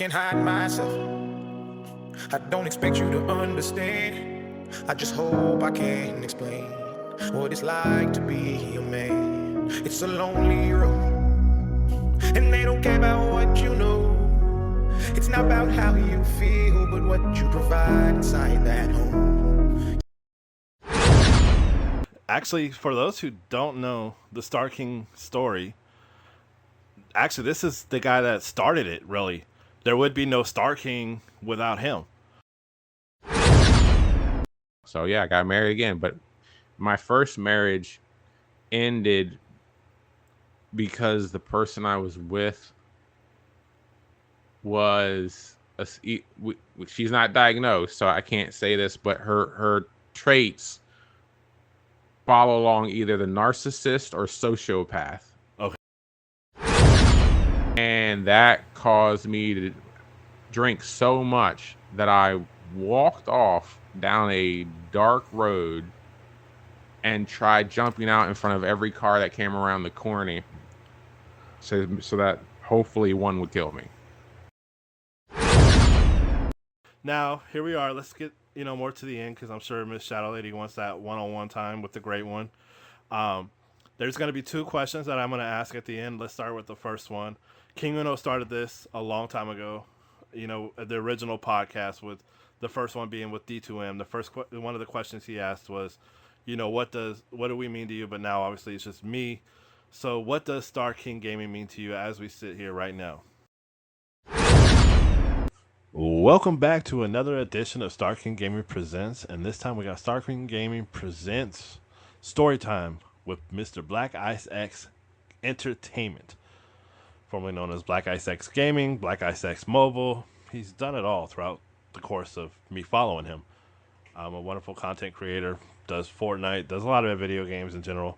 can't hide myself. I don't expect you to understand. I just hope I can explain what it's like to be a man. It's a lonely road, and they don't care about what you know. It's not about how you feel, but what you provide inside that home. Actually, for those who don't know the Star King story, actually, this is the guy that started it, really. There would be no Star King without him. So, yeah, I got married again. But my first marriage ended because the person I was with was she's not diagnosed, so I can't say this, but her traits follow along either the narcissist or sociopath. Okay. And that caused me to drink so much that I walked off down a dark road and tried jumping out in front of every car that came around the corner so that hopefully one would kill me. Now, here we are. Let's get, more to the end, because I'm sure Miss Shadow Lady wants that one-on-one time with the great one. There's going to be 2 questions that I'm going to ask at the end. Let's start with the first one. King Uno started this a long time ago, the original podcast, with the first one being with D2M. The first one of the questions he asked was, what do we mean to you? But now, obviously, it's just me. So what does Star King Gaming mean to you as we sit here right now? Welcome back to another edition of Star King Gaming Presents, and this time we got Star King Gaming Presents Storytime with Mr. BlkIceX Entertainment, formerly known as BlkIceX Gaming, BlkIceX Mobile. He's done it all throughout the course of me following him. A wonderful content creator, does Fortnite, does a lot of video games in general.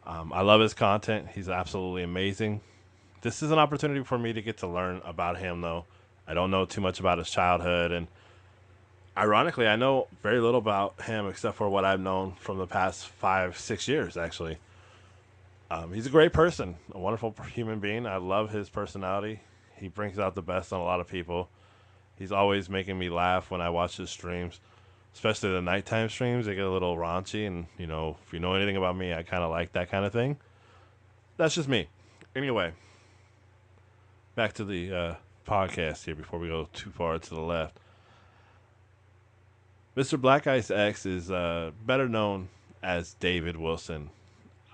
I love his content. He's absolutely amazing. This is an opportunity for me to get to learn about him, though. I don't know too much about his childhood, and ironically, I know very little about him except for what I've known from the past 5-6 years, actually. He's a great person, a wonderful human being. I love his personality. He brings out the best in a lot of people. He's always making me laugh when I watch his streams, especially the nighttime streams. They get a little raunchy, and, if you know anything about me, I kind of like that kind of thing. That's just me. Anyway, back to the podcast here before we go too far to the left. Mr. BlkIceX is better known as David Wilson.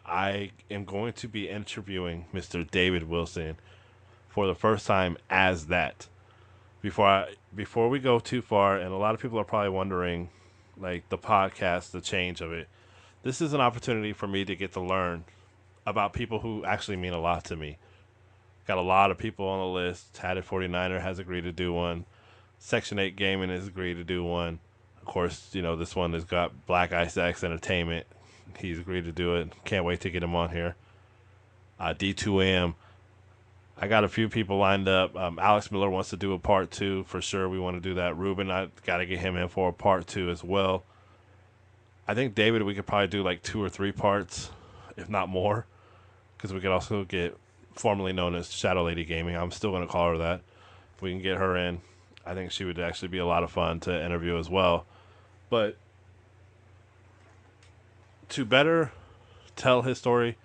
I am going to be interviewing Mr. David Wilson for the first time as that. Before we go too far, and a lot of people are probably wondering, like, the podcast, the change of it. This is an opportunity for me to get to learn about people who actually mean a lot to me. Got a lot of people on the list. Tatted 49er has agreed to do one. Section 8 Gaming has agreed to do one. Of course, this one has got BlkIceX Entertainment. He's agreed to do it. Can't wait to get him on here. D2M. I got a few people lined up. Alex Miller wants to do a part 2 for sure. We want to do that. Ruben, I got to get him in for a part 2 as well. I think David, we could probably do like 2 or 3 parts, if not more, because we could also get formerly known as Shadow Lady Gaming. I'm still going to call her that. If we can get her in, I think she would actually be a lot of fun to interview as well. But to better tell his story,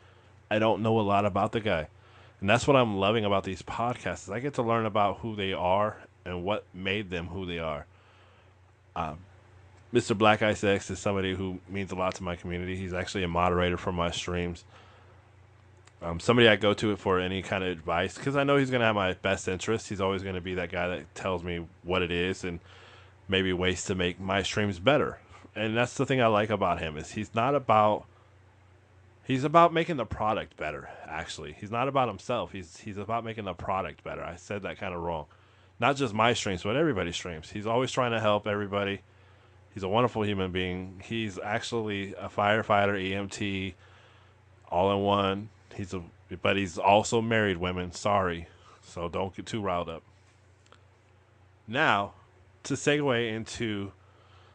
I don't know a lot about the guy. And that's what I'm loving about these podcasts. Is I get to learn about who they are and what made them who they are. Mr. BlkIceX is somebody who means a lot to my community. He's actually a moderator for my streams. Somebody I go to for any kind of advice, because I know he's going to have my best interest. He's always going to be that guy that tells me what it is and maybe ways to make my streams better. And that's the thing I like about him, is he's about making the product better, actually. He's not about himself. He's about making the product better. I said that kind of wrong. Not just my streams, but everybody's streams. He's always trying to help everybody. He's a wonderful human being. He's actually a firefighter, EMT, all in one. But he's also married women. Sorry. So don't get too riled up. Now, to segue into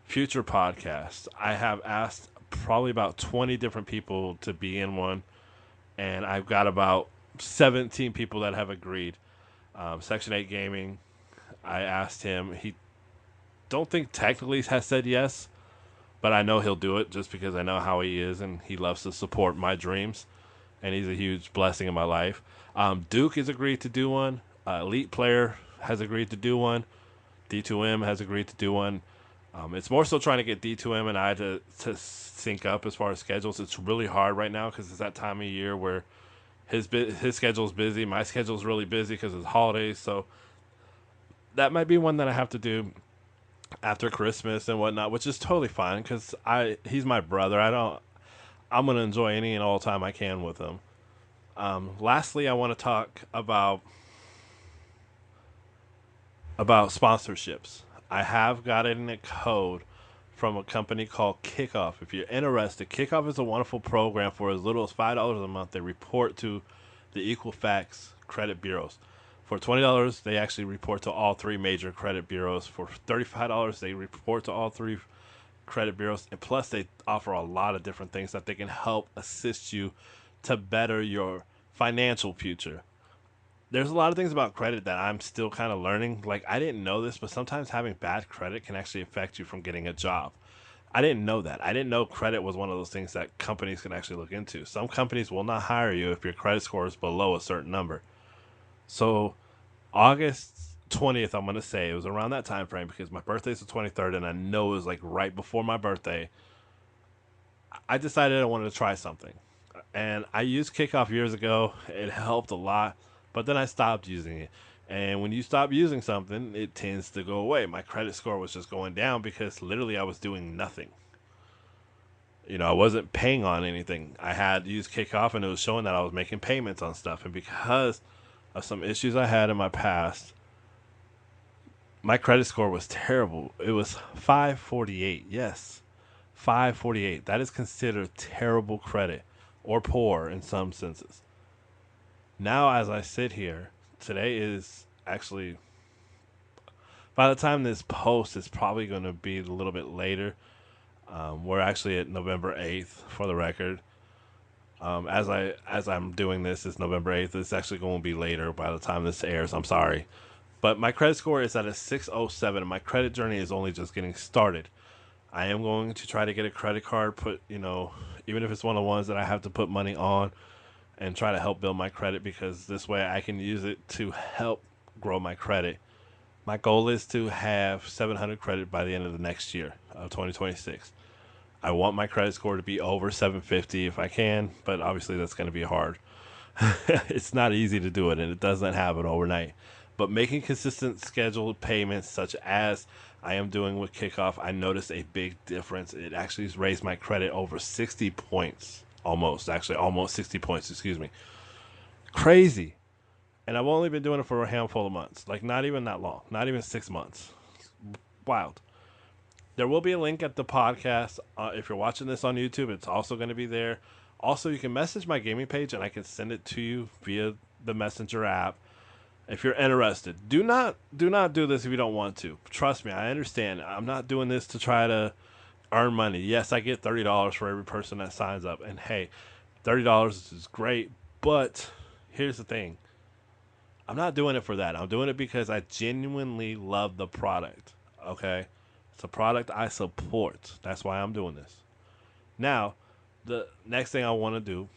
future podcasts, I have asked probably about 20 different people to be in one, and I've got about 17 people that have agreed. Section 8 Gaming, I asked him. He don't think technically has said yes, but I know he'll do it just because I know how he is and he loves to support my dreams, and he's a huge blessing in my life. Duke has agreed to do one. Elite Player has agreed to do one. D2M has agreed to do one. It's more so trying to get D2M and I to sync up as far as schedules. It's really hard right now because it's that time of year where his schedule's busy, my schedule's really busy because it's holidays. So that might be one that I have to do after Christmas and whatnot, which is totally fine because he's my brother. I'm gonna enjoy any and all time I can with him. Lastly, I want to talk about sponsorships. I have gotten a code from a company called Kickoff. If you're interested, Kickoff is a wonderful program. For as little as $5 a month, they report to the Equifax credit bureaus. For $20, they actually report to all three major credit bureaus. For $35, they report to all three credit bureaus. And plus, they offer a lot of different things that they can help assist you to better your financial future. There's a lot of things about credit that I'm still kind of learning. Like, I didn't know this, but sometimes having bad credit can actually affect you from getting a job. I didn't know that. I didn't know credit was one of those things that companies can actually look into. Some companies will not hire you if your credit score is below a certain number. So, August 20th, I'm going to say, it was around that time frame because my birthday's the 23rd, and I know it was like right before my birthday. I decided I wanted to try something. And I used Kickoff years ago. It helped a lot, but then I stopped using it. And when you stop using something, it tends to go away. My credit score was just going down because literally I was doing nothing. I wasn't paying on anything. I had used Kickoff and it was showing that I was making payments on stuff. And because of some issues I had in my past, my credit score was terrible. It was 548. Yes, 548. That is considered terrible credit or poor in some senses. Now, as I sit here, today is actually, by the time this post is probably going to be a little bit later. We're actually at November 8th for the record. As I'm doing this, it's November 8th. It's actually going to be later by the time this airs. I'm sorry. But my credit score is at a 607, and my credit journey is only just getting started. I am going to try to get a credit card, even if it's one of the ones that I have to put money on, and try to help build my credit because this way I can use it to help grow my credit. My goal is to have 700 credit by the end of the next year of 2026. I want my credit score to be over 750 if I can, but obviously that's going to be hard. It's not easy to do it, and it doesn't happen overnight. But making consistent scheduled payments, such as I am doing with Kickoff, I noticed a big difference. It actually has raised my credit over 60 points. Almost 60 points, excuse me. Crazy. And I've only been doing it for a handful of months. Like, not even that long. Not even 6 months. Wild. There will be a link at the podcast. If you're watching this on YouTube, it's also going to be there. Also, you can message my gaming page, and I can send it to you via the Messenger app. If you're interested, do not do this if you don't want to. Trust me, I understand. I'm not doing this to try to earn money. Yes, I get $30 for every person that signs up, and hey, $30 is great. But here's the thing: I'm not doing it for that. I'm doing it because I genuinely love the product. Okay, it's a product I support. That's why I'm doing this. Now, the next thing I want to do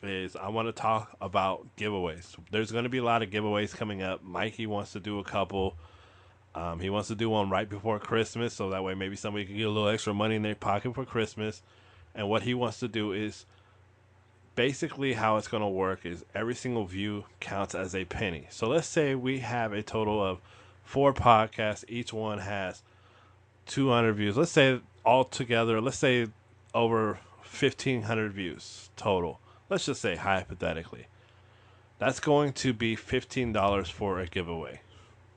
is I want to talk about giveaways. There's going to be a lot of giveaways coming up. Mikey wants to do a couple. He wants to do one right before Christmas, so that way maybe somebody can get a little extra money in their pocket for Christmas. And what he wants to do is basically how it's going to work is every single view counts as a penny. So let's say we have a total of 4 podcasts. Each one has 200 views. Let's say altogether, over 1,500 views total. Let's just say hypothetically. That's going to be $15 for a giveaway.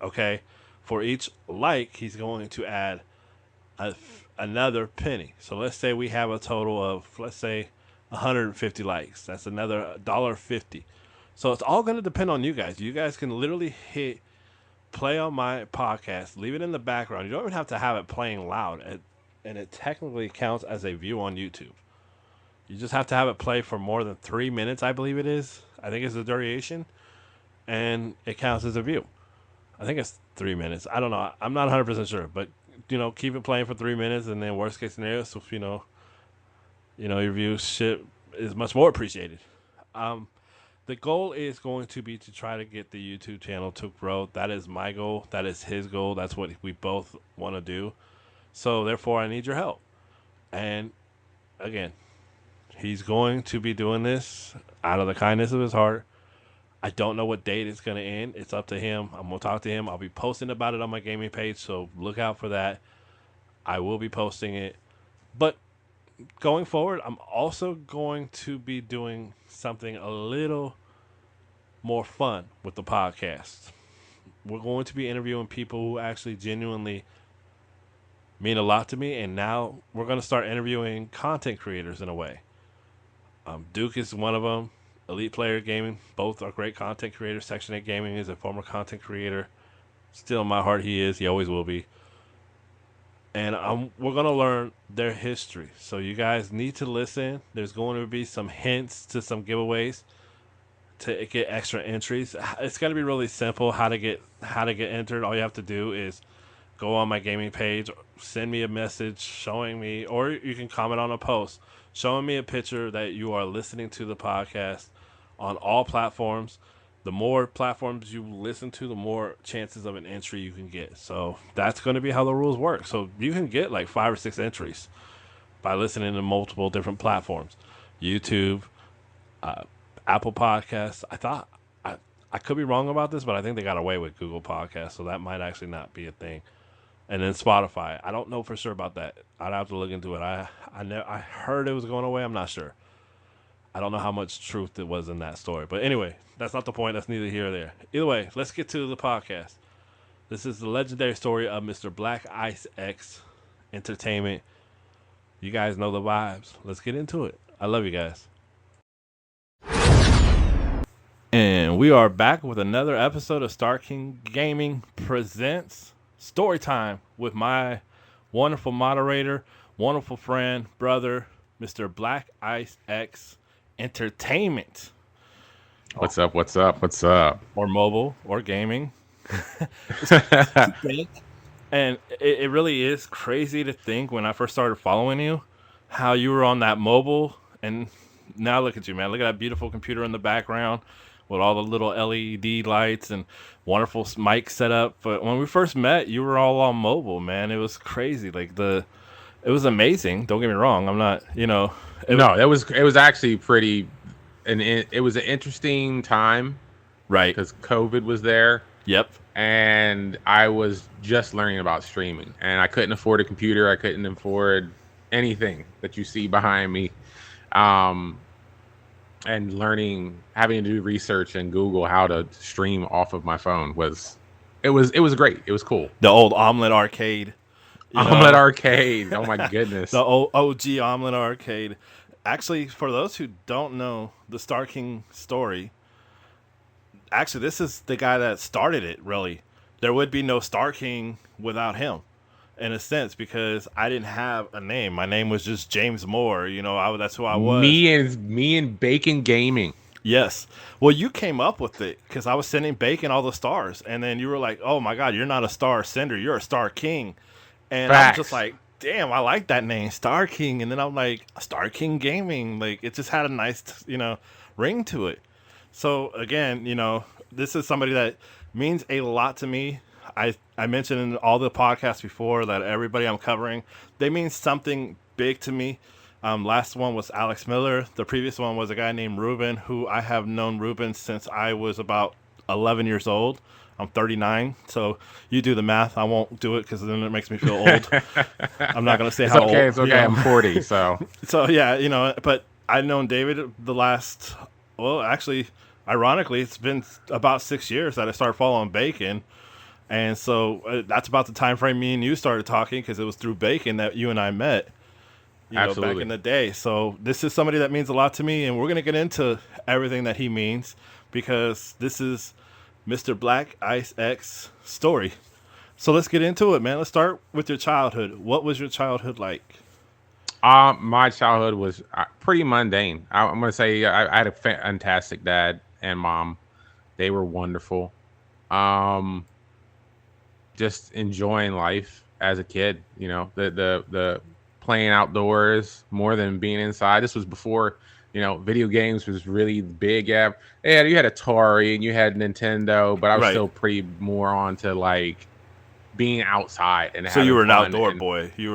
Okay? For each like, he's going to add another penny. So let's say we have a total of, 150 likes. That's another $1.50. So it's all going to depend on you guys. You guys can literally hit play on my podcast, leave it in the background. You don't even have to have it playing loud, and it technically counts as a view on YouTube. You just have to have it play for more than 3 minutes, I believe it is. I think it's the duration, and it counts as a view. I think it's 3 minutes. I don't know. I'm not 100% sure, but keep it playing for 3 minutes, and then worst case scenario, so your viewership is much more appreciated. The goal is going to be to try to get the YouTube channel to grow. That is my goal. That is his goal. That's what we both want to do. So therefore, I need your help. And again, he's going to be doing this out of the kindness of his heart. I don't know what date it's going to end. It's up to him. I'm going to talk to him. I'll be posting about it on my gaming page, so look out for that. I will be posting it. But going forward, I'm also going to be doing something a little more fun with the podcast. We're going to be interviewing people who actually genuinely mean a lot to me, and now we're going to start interviewing content creators in a way. Duke is one of them. Elite Player Gaming, both are great content creators. Section 8 Gaming is a former content creator. Still in my heart, he is. He always will be. And we're going to learn their history. So you guys need to listen. There's going to be some hints to some giveaways to get extra entries. It's going to be really simple how to get entered. All you have to do is go on my gaming page, send me a message showing me, or you can comment on a post showing me a picture that you are listening to the podcast on all platforms. The more platforms you listen to, the more chances of an entry you can get. So that's going to be how the rules work. So you can get like 5 or 6 entries by listening to multiple different platforms. YouTube, Apple Podcasts. I could be wrong about this, but I think they got away with Google Podcasts, so that might actually not be a thing. And then Spotify. I don't know for sure about that. I'd have to look into it. I heard it was going away. I'm not sure. I don't know how much truth it was in that story. But anyway, that's not the point. That's neither here or there. Either way, let's get to the podcast. This is the legendary story of Mr. BlkIceX Entertainment. You guys know the vibes. Let's get into it. I love you guys. And we are back with another episode of Star King Gaming Presents Story Time with my wonderful moderator, wonderful friend, brother, Mr. BlkIceX Entertainment. What's up? What's up? What's up? Or mobile or gaming. And it really is crazy to think when I first started following you, how you were on that mobile. And now look at you, man. Look at that beautiful computer in the background with all the little LED lights and wonderful mic setup. But when we first met, you were all on mobile, man. It was crazy. Like it was amazing. Don't get me wrong. I'm not, No, it was actually pretty, and it was an interesting time, right? Because COVID was there. Yep. And I was just learning about streaming, and I couldn't afford a computer. I couldn't afford anything that you see behind me. And having to do research and Google how to stream off of my phone was great. It was cool. The old Omelet Arcade. Arcade. Oh my goodness. The old OG Omelet Arcade. Actually, for those who don't know the Star King story, actually, this is the guy that started it, really. There would be no Star King without him, in a sense, because I didn't have a name. My name was just James Moore. That's who I was. Me and Bacon Gaming. Yes. Well, you came up with it because I was sending Bacon all the stars, and then you were like, "Oh my God, you're not a star sender, you're a Star King," and Facts. I'm just like, "Damn, I like that name, Star King." And then I'm like, "Star King Gaming," like it just had a nice, ring to it. So again, this is somebody that means a lot to me. I mentioned in all the podcasts before that everybody I'm covering, they mean something big to me. Last one was Alex Miller. The previous one was a guy named Ruben, who I have known Ruben since I was about 11 years old. I'm 39, so you do the math. I won't do it because then it makes me feel old. I'm not going to say how old. It's okay. I'm 40, so. So, yeah, but I've known David actually, ironically, it's been about 6 years that I started following Bacon. And so that's about the time frame me and you started talking, because it was through Bacon that you and I met, back in the day. So this is somebody that means a lot to me, and we're going to get into everything that he means, because this is Mr. BlkIceX story. So let's get into it, man. Let's start with your childhood. What was your childhood like? My childhood was pretty mundane. I'm going to say I had a fantastic dad and mom. They were wonderful. just enjoying life as a kid. You know, the playing outdoors more than being inside. This was before, you know, video games was really big. Yeah, you had Atari and you had Nintendo, but I was Right. still pretty more on to like being outside and So you having were an fun outdoor and boy. You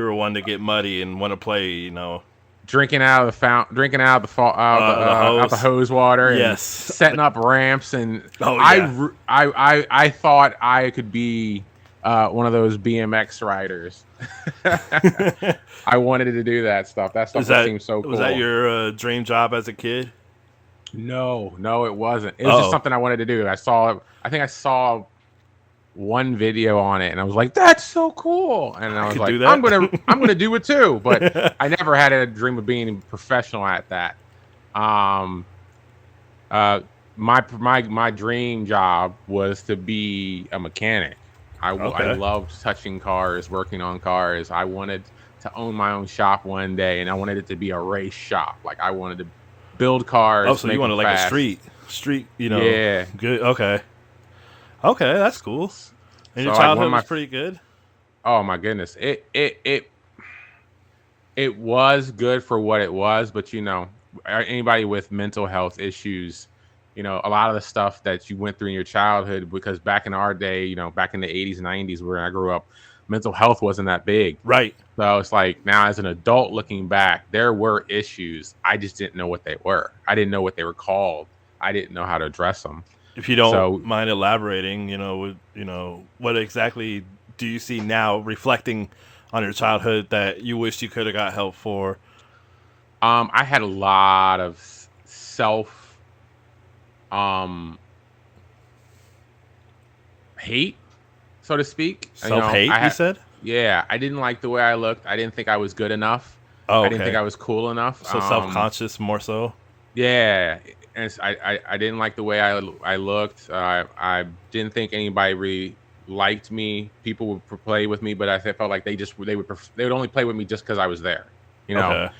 were one to get muddy and want to play. You know, drinking out of the fountain, drinking out of the out the hose. hose water, and Yes. setting up ramps. And Oh yeah. I thought I could be one of those BMX riders. I wanted to do that stuff. That stuff just seemed so cool. Was that your dream job as a kid? No, it wasn't. It was just something I wanted to do. I think I saw one video on it and I was like, that's so cool. And I was like, I'm gonna do it too. But I never had a dream of being professional at that. My dream job was to be a mechanic. I loved touching cars, working on cars. I wanted to own my own shop one day, and I wanted it to be a race shop. Like I wanted to build cars. Oh, so you wanted like a street, you know? Yeah. Good. Okay, that's cool. And your childhood was pretty good. Oh my goodness, it was good for what it was, but you know, anybody with mental health issues, you know, a lot of the stuff that you went through in your childhood, because back in our day, you know, back in the 80s and 90s where I grew up, mental health wasn't that big. Right. So it's like now as an adult looking back, there were issues. I just didn't know what they were. I didn't know what they were called. I didn't know how to address them. If you don't mind elaborating, what exactly do you see now reflecting on your childhood that you wish you could have got help for? I had a lot of self hate, so to speak. Self-hate, you said? Yeah, I didn't like the way I looked. I didn't think I was good enough. Oh, okay. I didn't think I was cool enough. So self-conscious more so? Yeah, and I didn't like the way I looked. I didn't think anybody really liked me. People would play with me, but I felt like they would only play with me just because I was there. You know. Okay.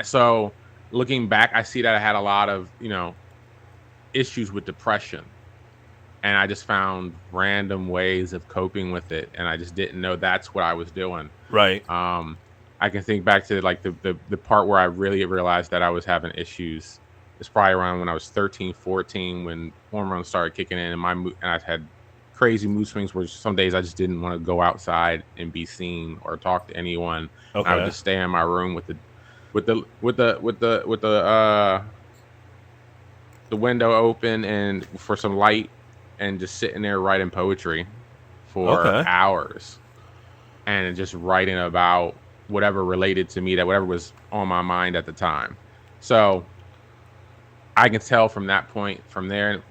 So looking back, I see that I had a lot of issues with depression, and I just found random ways of coping with it, and I just didn't know that's what I was doing. Right. I can think back to like the part where I really realized that I was having issues. It's probably around when I was 13, 14, when hormones started kicking in, and I had crazy mood swings where some days I just didn't want to go outside and be seen or talk to anyone. Okay. I would just stay in my room with the window open and for some light, and just sitting there writing poetry for hours, and just writing about whatever related to me, that whatever was on my mind at the time. So I can tell from that point, from there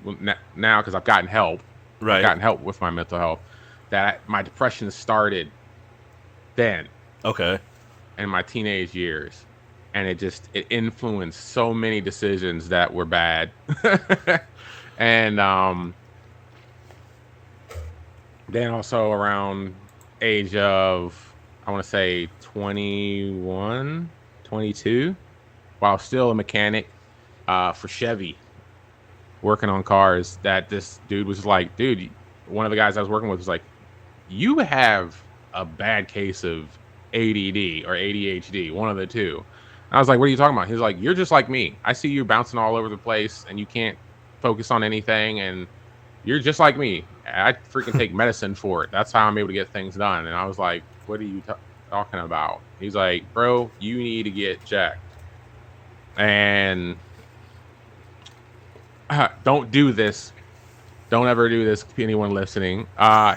now, because I've gotten help. Right. I've gotten help with my mental health, that my depression started then. Okay. In my teenage years. And it influenced so many decisions that were bad. And then also around age of, I want to say 21, 22, while still a mechanic for Chevy, working on cars, that this dude was like, one of the guys I was working with was like, you have a bad case of ADD or ADHD, one of the two. I was like, what are you talking about? He's like, you're just like me. I see you bouncing all over the place and you can't focus on anything, and you're just like me. I freaking take medicine for it. That's how I'm able to get things done. And I was like, what are you talking about? He's like, bro, you need to get checked. And don't do this. Don't ever do this to anyone listening.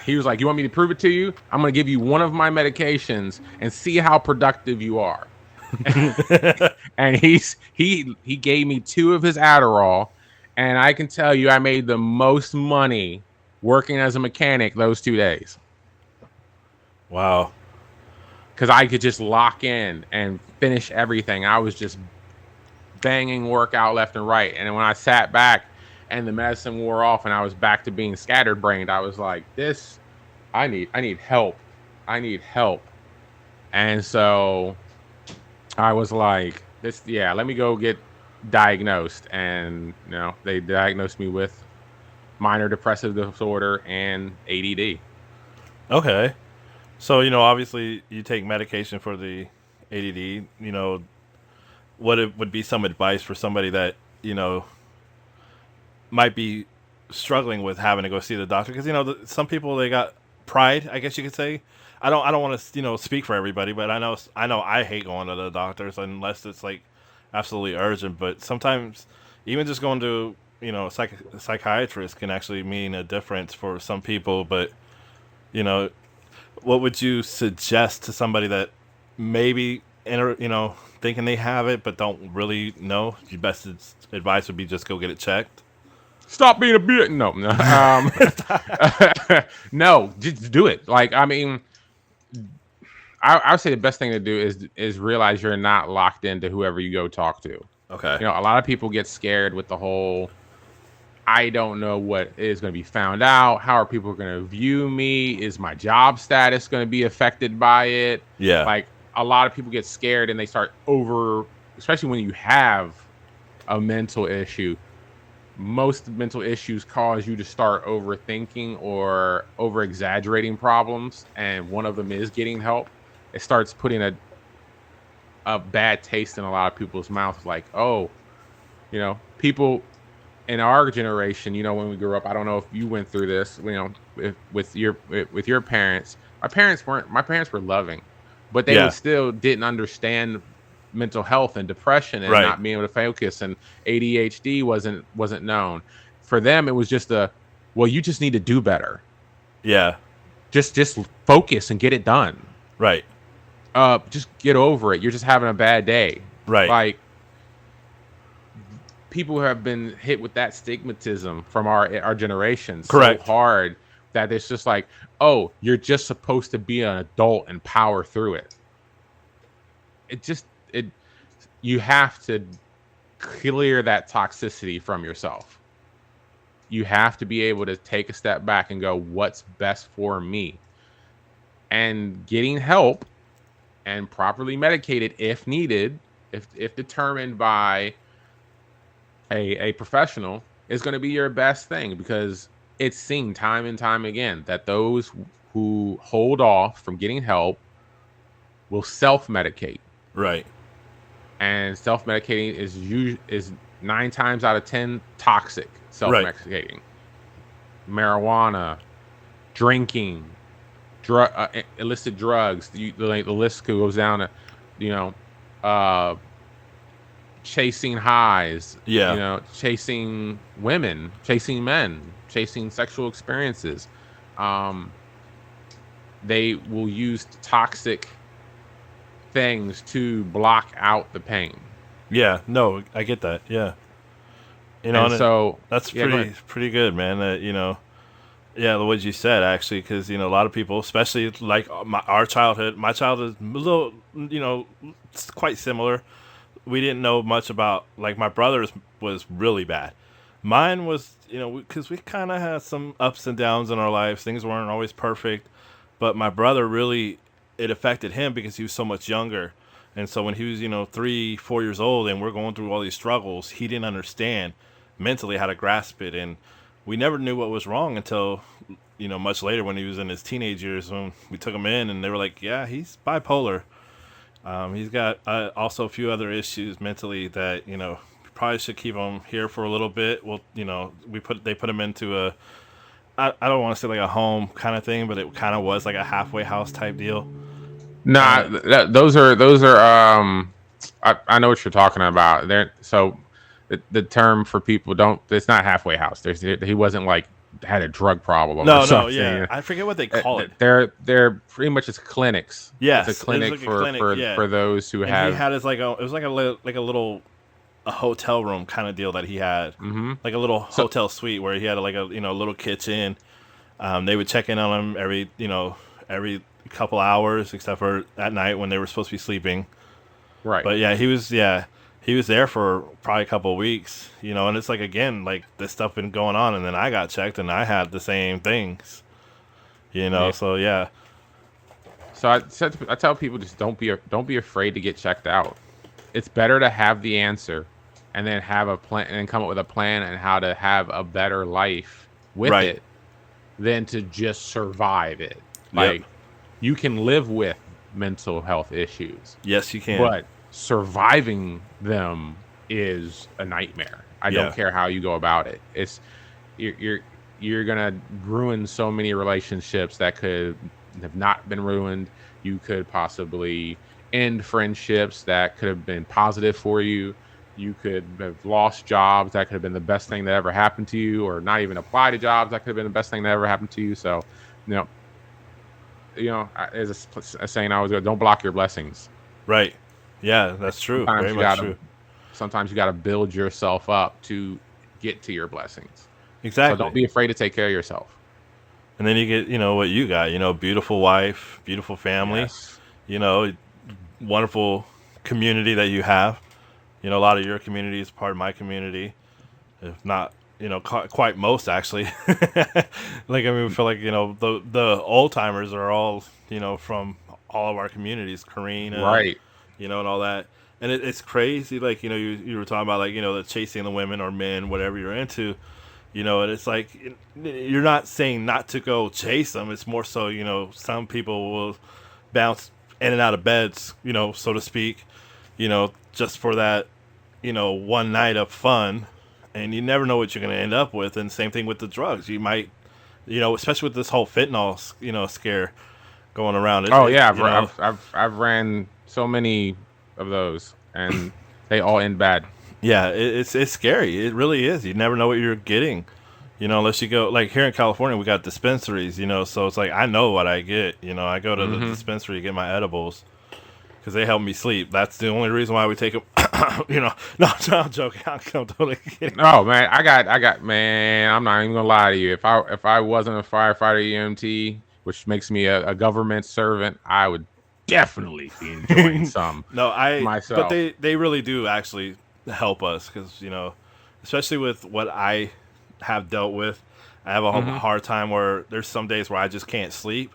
He was like, you want me to prove it to you? I'm going to give you one of my medications and see how productive you are. And he gave me 2 of his Adderall, and I can tell you I made the most money working as a mechanic those 2 days. Wow. Because I could just lock in and finish everything. I was just banging work out left and right. And when I sat back and the medicine wore off and I was back to being scatterbrained, I was like, I need help. I need help. And so I was like, let me go get diagnosed. And they diagnosed me with minor depressive disorder, and ADD. Okay. So, obviously you take medication for the ADD. What it would be some advice for somebody that, might be struggling with having to go see the doctor? Because, some people, they got pride, I guess you could say. I don't want to, speak for everybody, but I know I hate going to the doctors unless it's like absolutely urgent. But sometimes even just going to, a psychiatrist can actually mean a difference for some people. But, you know, what would you suggest to somebody that maybe thinking they have it but don't really know? Your best advice would be just go get it checked. Stop being a bitch. No, no, no, just do it. Like, I mean, I would say the best thing to do is realize you're not locked into whoever you go talk to. Okay. A lot of people get scared with the whole, I don't know what is going to be found out. How are people going to view me? Is my job status going to be affected by it? Yeah. Like, a lot of people get scared and they start especially when you have a mental issue. Most mental issues cause you to start overthinking or over exaggerating problems. And one of them is getting help. It starts putting a bad taste in a lot of people's mouths. Like, oh, people in our generation, when we grew up, I don't know if you went through this, with your parents. My parents were loving, but they still didn't understand mental health and depression and not being able to focus, and ADHD wasn't known. For them, it was just well, you just need to do better. Yeah. Just focus and get it done. Right. Just get over it. You're just having a bad day. Right. Like, people have been hit with that stigmatism from our generation so hard that it's just like, oh, you're just supposed to be an adult and power through it. You have to clear that toxicity from yourself. You have to be able to take a step back and go, what's best for me? And getting help and properly medicated if needed, if determined by a professional, is going to be your best thing, because it's seen time and time again that those who hold off from getting help will self-medicate. Right. And self-medicating is 9 times out of 10 toxic. Self-medicating, marijuana, drinking, illicit drugs. The list goes down to, chasing highs. Yeah. Chasing women, chasing men, chasing sexual experiences. They will use toxic things to block out the pain. Yeah, no, I get that. Yeah. And so that's pretty good, man. What you said, actually, because a lot of people, especially like my childhood is a little, it's quite similar. We didn't know much about, like, my brother's was really bad. Mine was, because we kind of had some ups and downs in our lives. Things weren't always perfect, but my brother really, it affected him because he was so much younger. And so when he was, 3-4 years old and we're going through all these struggles, he didn't understand mentally how to grasp it. And we never knew what was wrong until, much later when he was in his teenage years, when we took him in and they were like, yeah, he's bipolar. He's got also a few other issues mentally that, we probably should keep him here for a little bit. Well, they put him into I don't want to say like a home kind of thing, but it kind of was like a halfway house type deal. Nah, those are I know what you're talking about. So the term for people it's not halfway house. He wasn't like had a drug problem. No, yeah. I forget what they call it. They're pretty much just clinics. Yes, it's a clinic for those who have. He had it was like a little hotel room kind of deal that he had, like a little hotel suite where he had like a little kitchen. They would check in on him every couple hours, except for at night when they were supposed to be sleeping. Right. But yeah, he was there for probably a couple of weeks, and it's like, again, like, this stuff been going on, and then I got checked and I had the same things, Yeah. So yeah. So I tell people, just don't be afraid to get checked out. It's better to have the answer and then have a plan and come up with a plan and how to have a better life with Right. it than to just survive it. Yep. Like, you can live with mental health issues, Yes, you can. but surviving them is a nightmare. I don't Yeah. care how you go about it. It's you're you're gonna ruin so many relationships that could have not been ruined. You could possibly end friendships that could have been positive for you. You could have lost jobs that could have been the best thing that ever happened to you, or not even apply to jobs that could have been the best thing that ever happened to you. So, you know, there's a saying I always go, don't block your blessings. Right. Yeah, that's true. Sometimes Very you much gotta true. sometimes you gotta build yourself up to get to your blessings. So don't Exactly. be afraid to take care of yourself. And then you get, what you got, beautiful wife, beautiful family, Yes. you know, wonderful community that you have. A lot of your community is part of my community, if not, quite most actually. Like, I mean, we feel like, the old timers are all, from all of our communities, Karina, Right. and all that. And it's crazy. Like, you were talking about, like, the chasing the women or men, whatever you're into, and it's like, you're not saying not to go chase them. It's more so, some people will bounce in and out of beds, so to speak, just for that, one night of fun. And you never know what you're going to end up with. And same thing with the drugs. You might, especially with this whole fentanyl, scare going around. Oh yeah, I've ran so many of those, and they all end bad. Yeah, it's scary. It really is. You never know what you're getting, unless you go, like, here in California, we got dispensaries, so it's like, I know what I get. I go to the Hmm. dispensary to get my edibles because they help me sleep. That's the only reason why we take them. No, I'm joking. I'm totally kidding. Oh man, man. I'm not even gonna lie to you. If I wasn't a firefighter EMT, which makes me a government servant, I would definitely be enjoying some No, but myself. they really do actually help us because, especially with what I have dealt with, I have a Hmm. hard time where there's some days where I just can't sleep.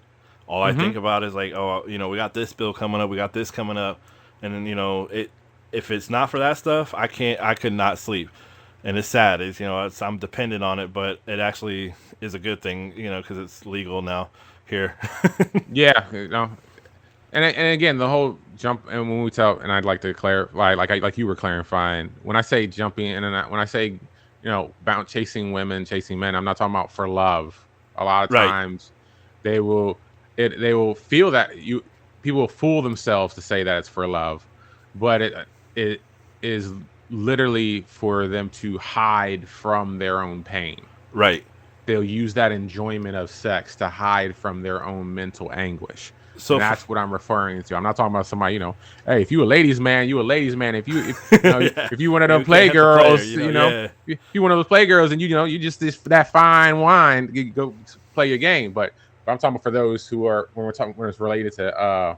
All I Hmm. think about is like, oh, we got this bill coming up, we got this coming up, and then, if it's not for that stuff, I could not sleep, and it's sad. I'm dependent on it, but it actually is a good thing, because it's legal now here. Yeah, and again, the whole jump, and when we tell, and I'd like to clarify, like you were clarifying, when I say jumping in and out, when I say, about chasing women, chasing men, I'm not talking about for love. A lot of Right, times, they will they will feel that people will fool themselves to say that it's for love, but it is literally for them to hide from their own pain. right. They'll use that enjoyment of sex to hide from their own mental anguish. So And for, that's what I'm referring to. I'm not talking about somebody, hey, if you a ladies man, you a ladies man. If yeah, if you one of them you can't have the player, playgirls, yeah, if you one of those playgirls, and you just that fine wine, you go play your game. But I'm talking for those who are, when it's related to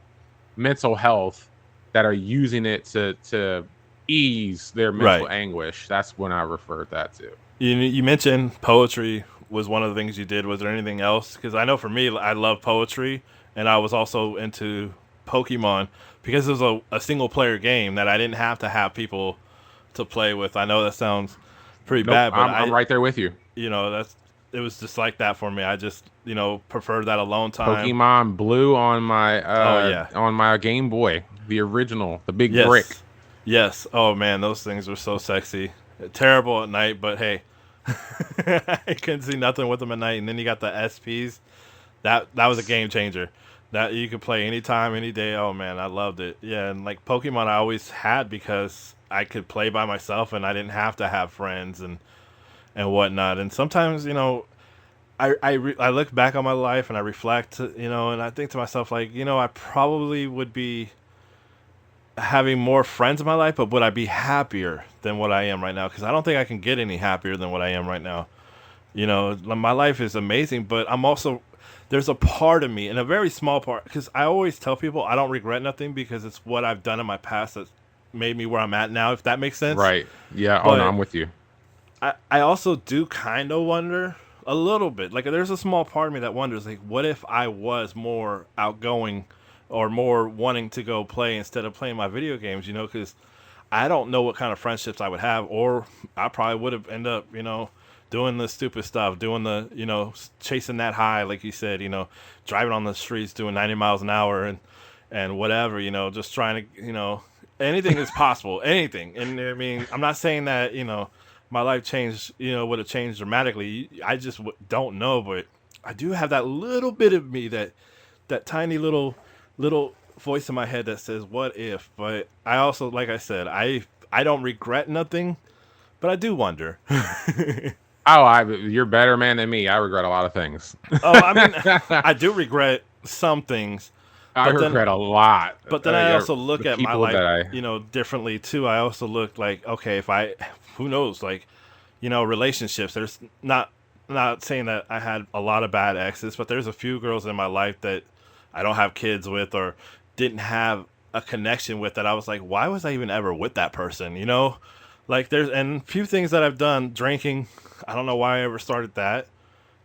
mental health, that are using it to ease their mental right. anguish. That's when I referred that to. You mentioned poetry was one of the things you did. Was there anything else? Because I know for me, I love poetry, and I was also into Pokemon because it was a single player game that I didn't have to have people to play with. I know that sounds pretty Nope, bad, but I'm right there with you. that's it was just like that for me. I just preferred that alone time. Pokemon Blue Oh yeah, on my Game Boy, the original, the big brick. yes, yes. Oh man, those things were so sexy. Terrible at night, but hey, I couldn't see nothing with them at night. And then you got the SPs. That was a game changer. That you could play anytime, any day. Oh man, I loved it. Yeah, and like Pokemon, I always had because I could play by myself and I didn't have to have friends and whatnot. And sometimes, I look back on my life and I reflect, and I think to myself like, I probably would be having more friends in my life, but would I be happier than what I am right now? Because I don't think I can get any happier than what I am right now. My life is amazing, but I'm also, there's a part of me, and a very small part, because I always tell people I don't regret nothing because it's what I've done in my past that made me where I'm at now, if that makes sense. Right. Yeah. Oh no, But I'm with you. I also do kind of wonder a little bit. Like, there's a small part of me that wonders, like, what if I was more outgoing or more wanting to go play instead of playing my video games, because I don't know what kind of friendships I would have, or I probably would have ended up, doing the stupid stuff, doing the, chasing that high, like you said, driving on the streets doing 90 miles an hour and whatever, just trying to, anything is possible, anything. And I mean, I'm not saying that, my life changed, would have changed dramatically. I just don't know, but I do have that little bit of me, that tiny little voice in my head that says, "What if?" But I also, like I said, I don't regret nothing, but I do wonder. Oh, you're better man than me. I regret a lot of things. Oh, I mean, I do regret some things, I but then regret a lot. but then I also The look at my people life, that I differently too. I also look like, okay, if I, who knows, like, relationships. There's not saying that I had a lot of bad exes, but there's a few girls in my life that I don't have kids with or didn't have a connection with, that I was like, why was I even ever with that person? Like there's and few things that I've done, drinking. I don't know why I ever started that.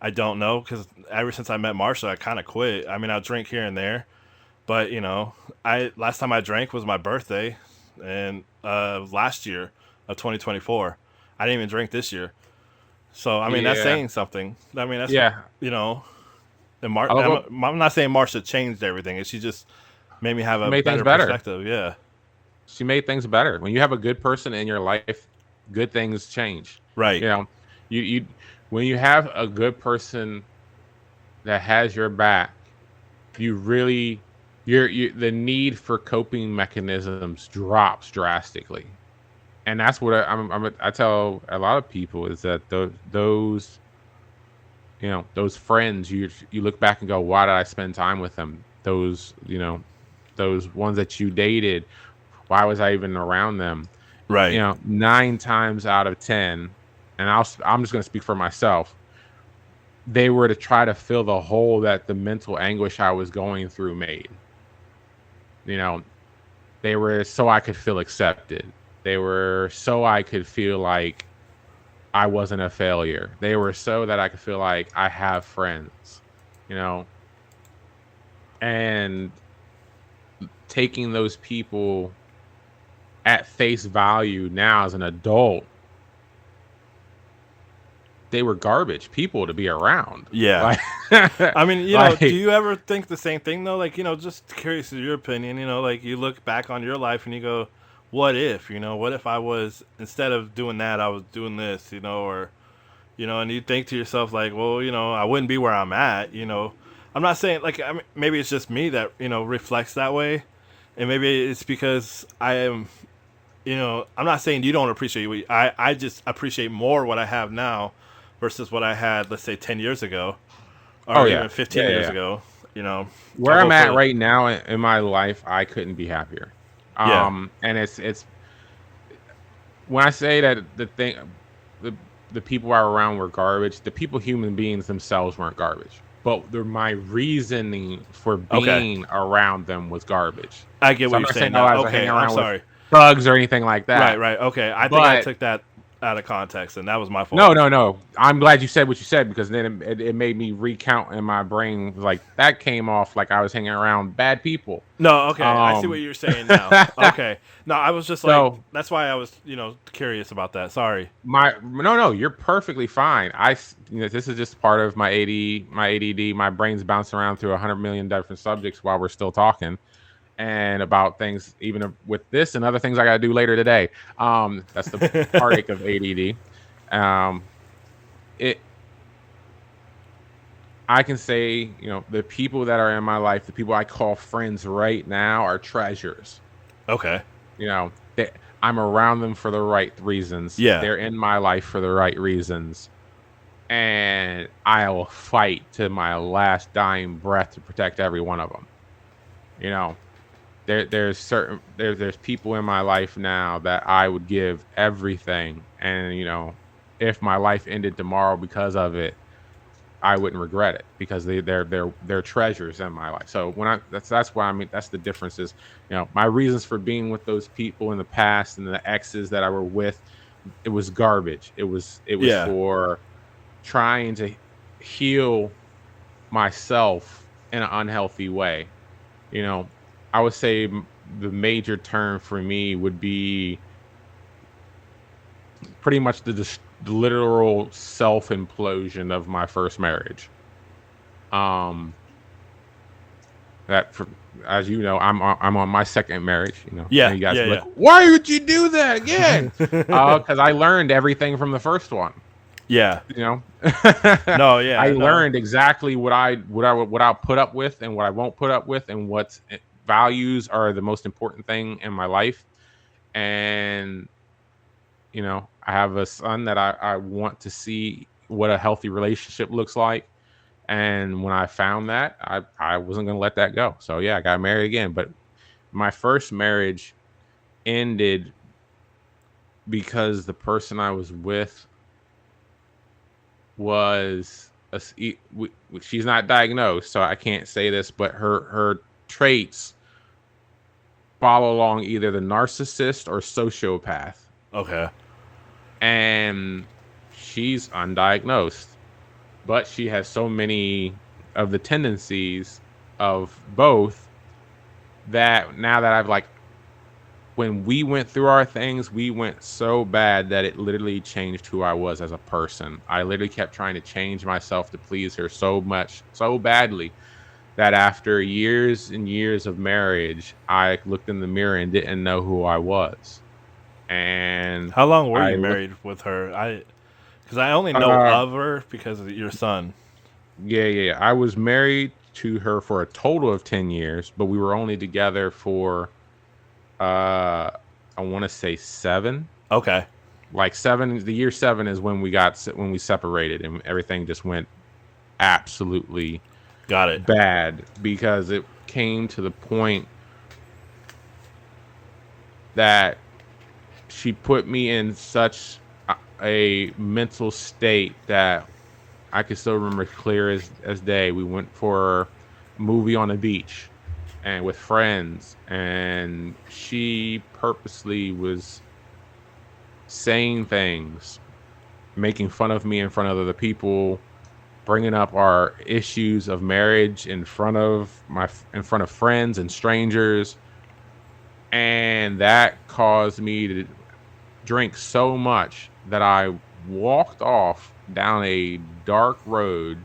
I don't know, because ever since I met Marsha, I kind of quit. I mean, I'll drink here and there, but I last time I drank was my birthday, and last year of 2024. I didn't even drink this year, so I mean that's yeah saying something. I mean that's yeah. you know, and I love what I'm not saying Marsha changed everything. She just made me have a made things better better. perspective. Yeah, She made things better. When you have a good person in your life, good things change. right. You know, you when you have a good person that has your back, you really the need for coping mechanisms drops drastically. And that's what I tell a lot of people is that those those friends you look back and go, why did I spend time with them? Those ones that you dated, why was I even around them? Right. 9 times out of 10, and I'm just going to speak for myself, they were to try to fill the hole that the mental anguish I was going through made. They were so I could feel accepted. They were so I could feel like I wasn't a failure. They were so that I could feel like I have friends, you know, and taking those people at face value now as an adult, they were garbage people to be around. Yeah. Like, I mean, like, do you ever think the same thing though? Like, just curious of your opinion, like you look back on your life and you go, what if, what if I was, instead of doing that, I was doing this, or, and you think to yourself like, well, I wouldn't be where I'm at, I'm not saying like, I mean, maybe it's just me that, reflects that way. And maybe it's because I am, I'm not saying you don't appreciate I just appreciate more what I have now versus what I had, let's say 10 years ago oh or yeah, even 15 yeah, years yeah. ago, Where I'm at right now in my life, I couldn't be happier. Yeah. And it's when I say that the people I were around were garbage, the people, human beings themselves weren't garbage, but my reasoning for Okay. being around them was garbage. I get So what I'm you're not saying saying I now. was Okay. hanging I'm around with sorry. thugs or anything like that. Right. Okay. I think I But took that out of context and that was my fault. no. I'm glad you said what you said, because then it made me recount in my brain, like that came off like I was hanging around bad people. No, okay. I see what you're saying now. Okay. No, I was just like, So that's why I was, curious about that. Sorry. no, you're perfectly fine. This is just part of my ADD. My brain's bouncing around through 100 million different subjects while we're still talking, and about things, even with this and other things I got to do later today. That's the heartache of ADD. It I can say, the people that are in my life, the people I call friends right now, are treasures. Okay. I'm around them for the right reasons. Yeah. They're in my life for the right reasons. And I will fight to my last dying breath to protect every one of them. There's people in my life now that I would give everything. And, if my life ended tomorrow because of it, I wouldn't regret it, because they're treasures in my life. So that's why, I mean, that's the difference is, my reasons for being with those people in the past and the exes that I were with, it was garbage. It was Yeah. for trying to heal myself in an unhealthy way. I would say the major term for me would be pretty much the literal self implosion of my first marriage. That for, as you know, I'm on my second marriage. You know, Yeah, and you guys yeah, be like, yeah. why would you do that again? Because I learned everything from the first one. Yeah. You know, No, I yeah, no. learned exactly what I'll put up with and what I won't put up with, and what values are the most important thing in my life. And you know, I have a son that I want to see what a healthy relationship looks like. And when I found that, I wasn't gonna let that go. So yeah, I got married again. But my first marriage ended because the person I was with was she's not diagnosed, so I can't say this, but her traits follow along either the narcissist or sociopath, Okay. and she's undiagnosed, but she has so many of the tendencies of both that now that I've like when we went through our things, we went so bad that it literally changed who I was as a person. I literally kept trying to change myself to please her so much, so badly, that after years and years of marriage, I looked in the mirror and didn't know who I was. And How long were I you looked, married with her? Because I only know uh, of her because of your son. yeah. I was married to her for a total of 10 years, but we were only together for, I want to say 7. Okay. Like 7, the year 7 is when when we separated, and everything just went absolutely Got it. bad because it came to the point that she put me in such a mental state that I can still remember clear as day. We went for a movie on the beach and with friends, and she purposely was saying things, making fun of me in front of other people, bringing up our issues of marriage in front of friends and strangers, and that caused me to drink so much that I walked off down a dark road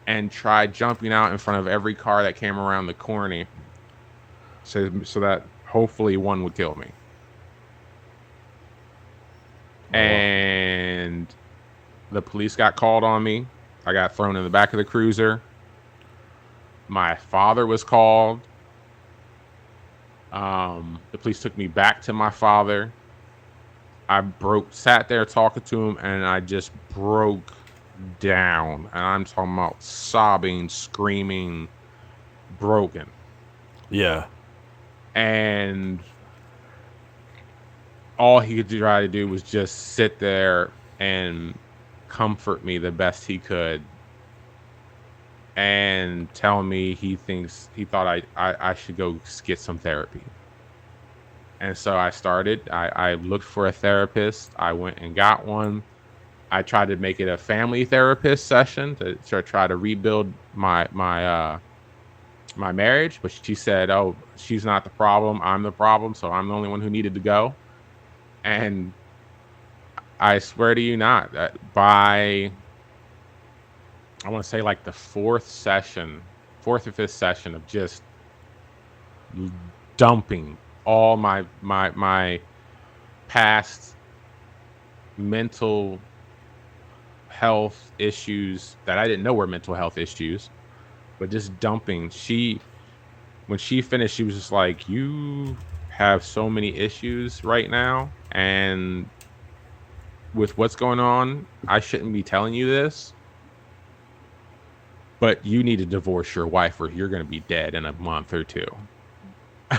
and tried jumping out in front of every car that came around the corner, so that hopefully one would kill me. Oh, And the police got called on me. I got thrown in the back of the cruiser. My father was called. The police took me back to my father. I sat there talking to him, and I just broke down. And I'm talking about sobbing, screaming, broken. yeah. And all he could try to do was just sit there and comfort me the best he could, and tell me he thought I should go get some therapy. And so I looked for a therapist. I went and got one. I tried to make it a family therapist session to try to rebuild my marriage, but she said, "Oh, she's not the problem. I'm the problem, so I'm the only one who needed to go." And I swear to you not, that by I want to say like the fourth or fifth session of just dumping all my past mental health issues that I didn't know were mental health issues, but just dumping. When she finished, she was just like, "You have so many issues right now, and with what's going on, I shouldn't be telling you this, but you need to divorce your wife or you're going to be dead in a month or two."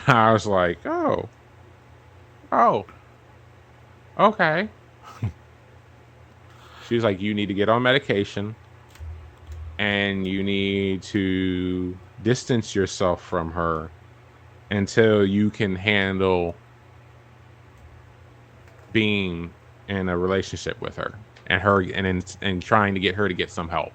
I was like, oh, okay. She was like, "You need to get on medication and you need to distance yourself from her until you can handle being in a relationship with her and trying to get her to get some help."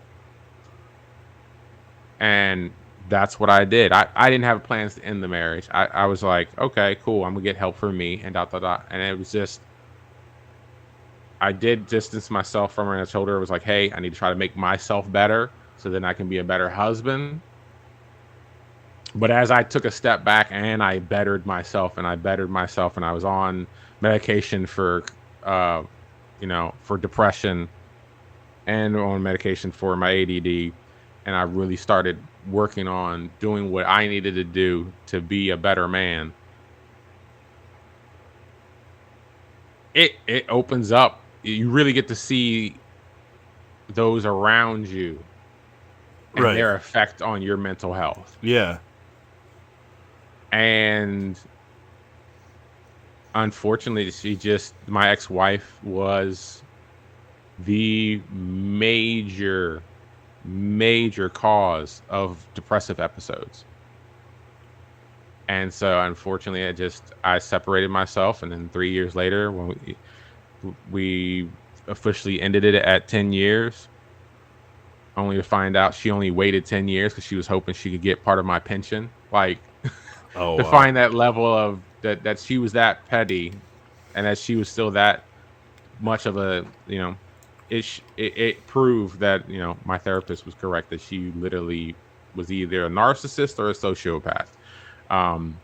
And that's what I did. I didn't have plans to end the marriage. I was like, okay, cool. I'm gonna get help for me and dot dot dot. And it was just I did distance myself from her, and I told her, it was like, hey, I need to try to make myself better so then I can be a better husband. But as I took a step back and I bettered myself and I bettered myself, and I was on medication for, uh, for depression and on medication for my ADD, and I really started working on doing what I needed to do to be a better man. It opens up. You really get to see those around you and Right. their effect on your mental health. Yeah. And unfortunately, my ex-wife was the major cause of depressive episodes. And so unfortunately, I separated myself, and then 3 years later, when we officially ended it at 10 years, only to find out she only waited 10 years because she was hoping she could get part of my pension. Like, Oh to wow. find that level of that she was that petty, and that she was still that much of a, it proved that, my therapist was correct, that she literally was either a narcissist or a sociopath. Um,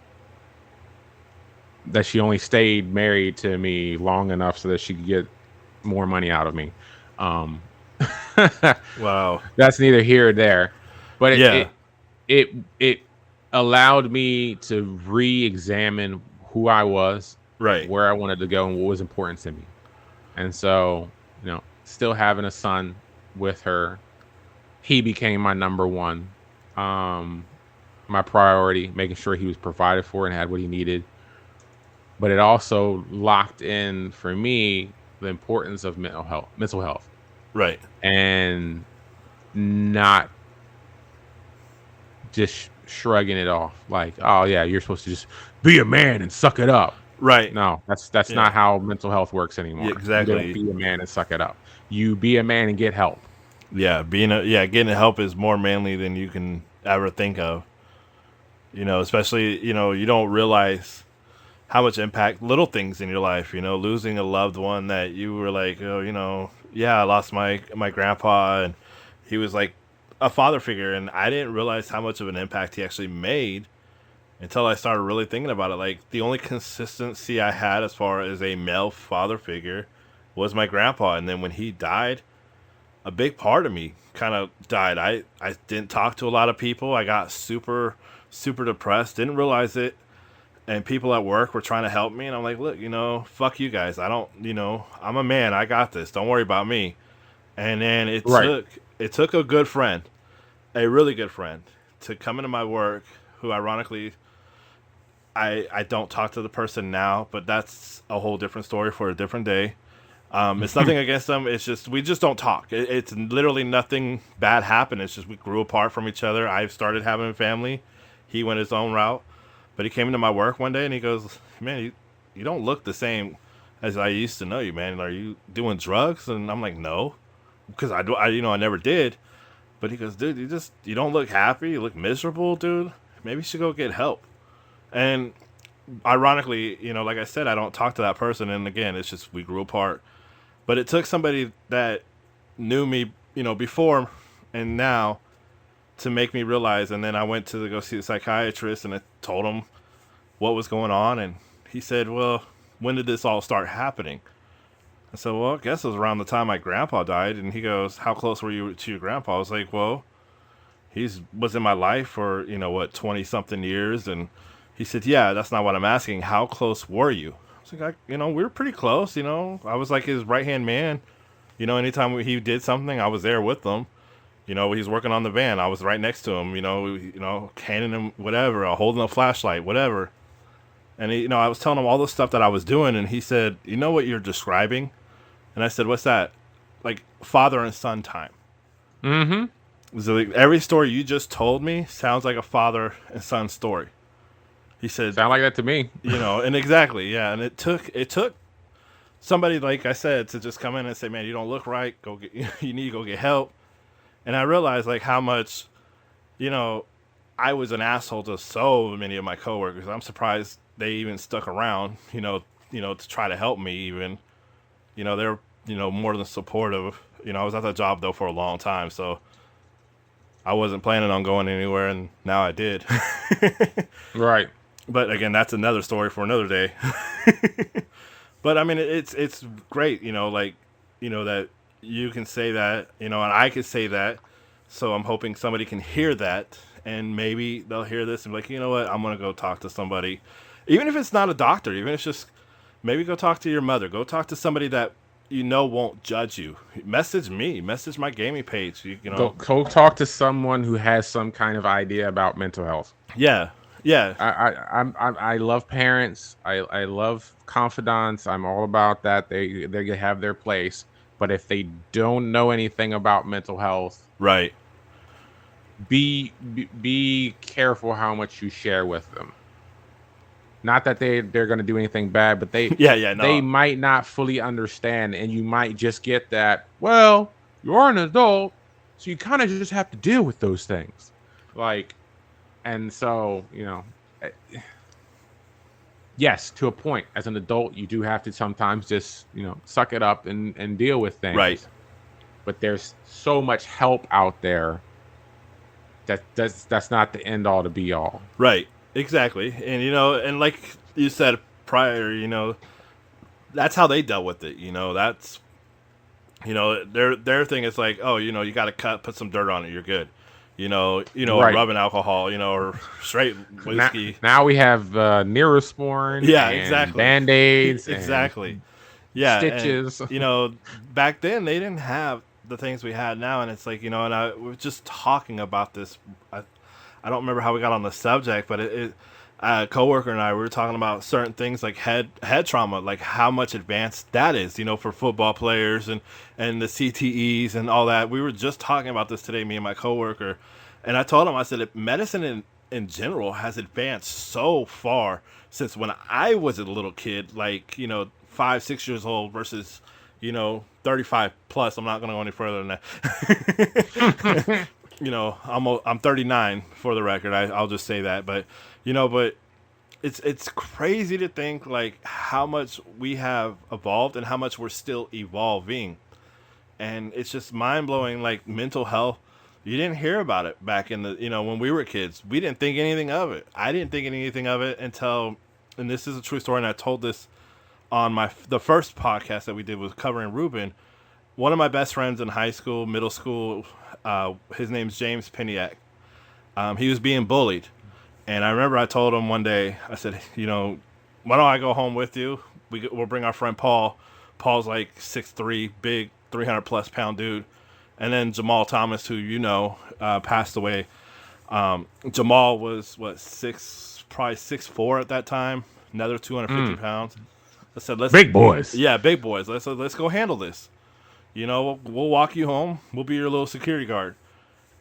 that she only stayed married to me long enough so that she could get more money out of me. Um, Wow. that's neither here or there, but Yeah. it allowed me to re-examine who I was, Right. where I wanted to go, and what was important to me. And so, still having a son with her, he became my number one, my priority, making sure he was provided for and had what he needed. But it also locked in for me the importance of mental health, Right. and not just shrugging it off like, oh yeah, you're supposed to just be a man and suck it up. Right. No, that's Yeah. not how mental health works Yeah. anymore. You don't Exactly. be a man and suck it up. You be a man and get help. Yeah. Getting help is more manly than you can ever think of. Especially, you don't realize how much impact little things in your life, losing a loved one that you were like, oh, yeah, I lost my grandpa, and he was like a father figure, and I didn't realize how much of an impact he actually made until I started really thinking about it. Like, the only consistency I had as far as a male father figure was my grandpa, and then when he died, a big part of me kind of died. I didn't talk to a lot of people. I got super super depressed, didn't realize it, and people at work were trying to help me, and I'm like, look, fuck you guys. I don't, I'm a man. I got this. Don't worry about me. And then Right. it took a good friend, a really good friend, to come into my work, who ironically I don't talk to the person now, but that's a whole different story for a different day. It's nothing against them. It's just we just don't talk. It's literally nothing bad happened. It's just we grew apart from each other. I started having a family. He went his own route. But he came into my work one day and he goes, "Man, you don't look the same as I used to know you, man. Are you doing drugs?" And I'm like, "No," because I never did. But he goes, "Dude, you don't look happy. You look miserable, dude. Maybe you should go get help." And ironically, like I said, I don't talk to that person. And again, it's just we grew apart. But it took somebody that knew me, before and now, to make me realize. And then I went to go see the psychiatrist, and I told him what was going on, and he said, "Well, when did this all start happening?" I said, "Well, I guess it was around the time my grandpa died." And he goes, "How close were you to your grandpa?" I was like, "Well, he's was in my life for 20 something years." And he said, "Yeah, that's not what I'm asking. How close were you?" I was like, we were pretty close. I was like his right hand man. Anytime he did something, I was there with him. He's working on the van, I was right next to him. Handing him whatever, holding a flashlight, whatever. And I was telling him all the stuff that I was doing, and he said, "You know what you're describing?" And I said, "What's that?" Like father and son time. Mm-hmm. So like, every story you just told me sounds like a father and son story. He said, Sound like that to me. and exactly, yeah. And it took somebody like I said to just come in and say, "Man, you don't look right. Go get you need to go get help." And I realized like how much, you know, I was an asshole to so many of my coworkers. I'm surprised they even stuck around, to try to help me even. They're more than supportive. I was at that job though for a long time, so I wasn't planning on going anywhere, and now I did. Right. But again, that's another story for another day. But I mean, it's great, that you can say that, and I can say that. So I'm hoping somebody can hear that, and maybe they'll hear this and be like, you know what, I'm gonna go talk to somebody, even if it's not a doctor, even if it's just maybe go talk to your mother, go talk to somebody that won't judge you. Message me, message my gaming page. Go talk to someone who has some kind of idea about mental health. Yeah, yeah, I love parents. I love confidants. I'm all about that. They have their place. But if they don't know anything about mental health, right. be careful how much you share with them. Not that they're going to do anything bad, but Yeah, no. they might not fully understand, and you might just get that. Well, you're an adult, so you kind of just have to deal with those things, and so yes, to a point. As an adult, you do have to sometimes just suck it up and deal with things. Right. But there's so much help out there that's not the end all to be all. Right. Exactly. And and like you said prior, that's how they dealt with it. That's their thing is like, oh, you got to put some dirt on it, you're good. Right. Rubbing alcohol, or straight whiskey. Now we have Neosporin. Yeah, and exactly. Band-Aids. Exactly. And yeah. stitches. And, back then they didn't have the things we had now, and it's like, and I was just talking about this. I don't remember how we got on the subject, but a coworker and I, we were talking about certain things like head trauma, like how much advanced that is, for football players and the CTEs and all that. We were just talking about this today, me and my coworker, and I told him, I said, medicine in general has advanced so far since when I was a little kid, like 5-6 years old versus 35 plus. I'm not going to go any further than that. I'm 39 for the record. I'll just say that, but it's crazy to think like how much we have evolved and how much we're still evolving, and it's just mind blowing. Like mental health, you didn't hear about it back in the when we were kids. We didn't think anything of it. I didn't think anything of it until, and this is a true story, and I told this on the first podcast that we did was covering Ruben. One of my best friends in high school, middle school, his name's James Piniak. He was being bullied. And I remember I told him one day, I said, why don't I go home with you? We'll bring our friend Paul. Paul's like 6'3", big, 300-plus pound dude. And then Jamal Thomas, who passed away. Jamal was, probably 6'4" at that time. Another 250 pounds. I said, big boys. Yeah, big boys. Let's go handle this. We'll walk you home. We'll be your little security guard.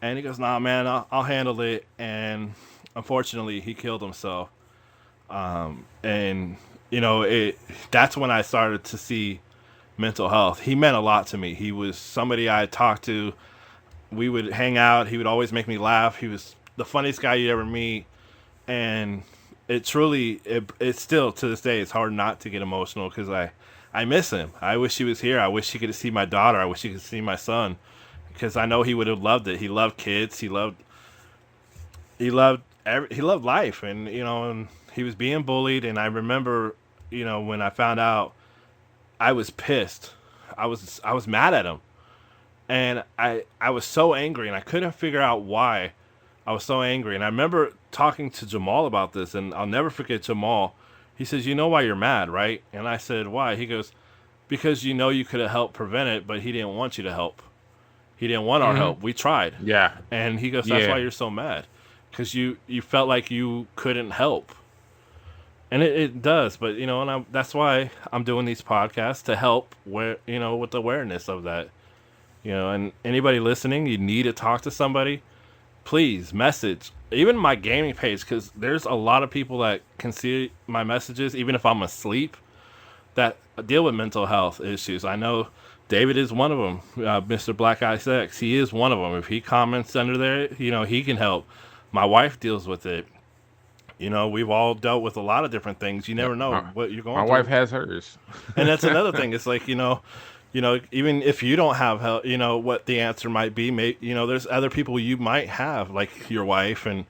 And he goes, nah, man, I'll handle it. And unfortunately, he killed himself. And that's when I started to see mental health. He meant a lot to me. He was somebody I talked to. We would hang out. He would always make me laugh. He was the funniest guy you'd ever meet. And it truly, it's still to this day, it's hard not to get emotional because I miss him. I wish he was here. I wish he could see my daughter. I wish he could see my son, because I know he would have loved it. He loved kids. He loved life, and and he was being bullied. And I remember, when I found out, I was pissed. I was mad at him, and I was so angry, and I couldn't figure out why I was so angry. And I remember talking to Jamal about this, and I'll never forget Jamal. He says, "You know why you're mad, right?" And I said, "Why?" He goes, "Because you could have helped prevent it, but he didn't want you to help. He didn't want our help. We tried." Yeah. And he goes, "That's why you're so mad, because you felt like you couldn't help." And it does, but and that's why I'm doing these podcasts to help with awareness of that. And anybody listening, you need to talk to somebody. Please message even my gaming page, because there's a lot of people that can see my messages even if I'm asleep that deal with mental health issues. I know David is one of them. Mr. BlkIceX, he is one of them. If he comments under there, he can help. My wife deals with it. We've all dealt with a lot of different things. You never know what you're going through. My wife has hers. And that's another thing. It's like, even if you don't have help, what the answer might be. There's other people you might have, like your wife, and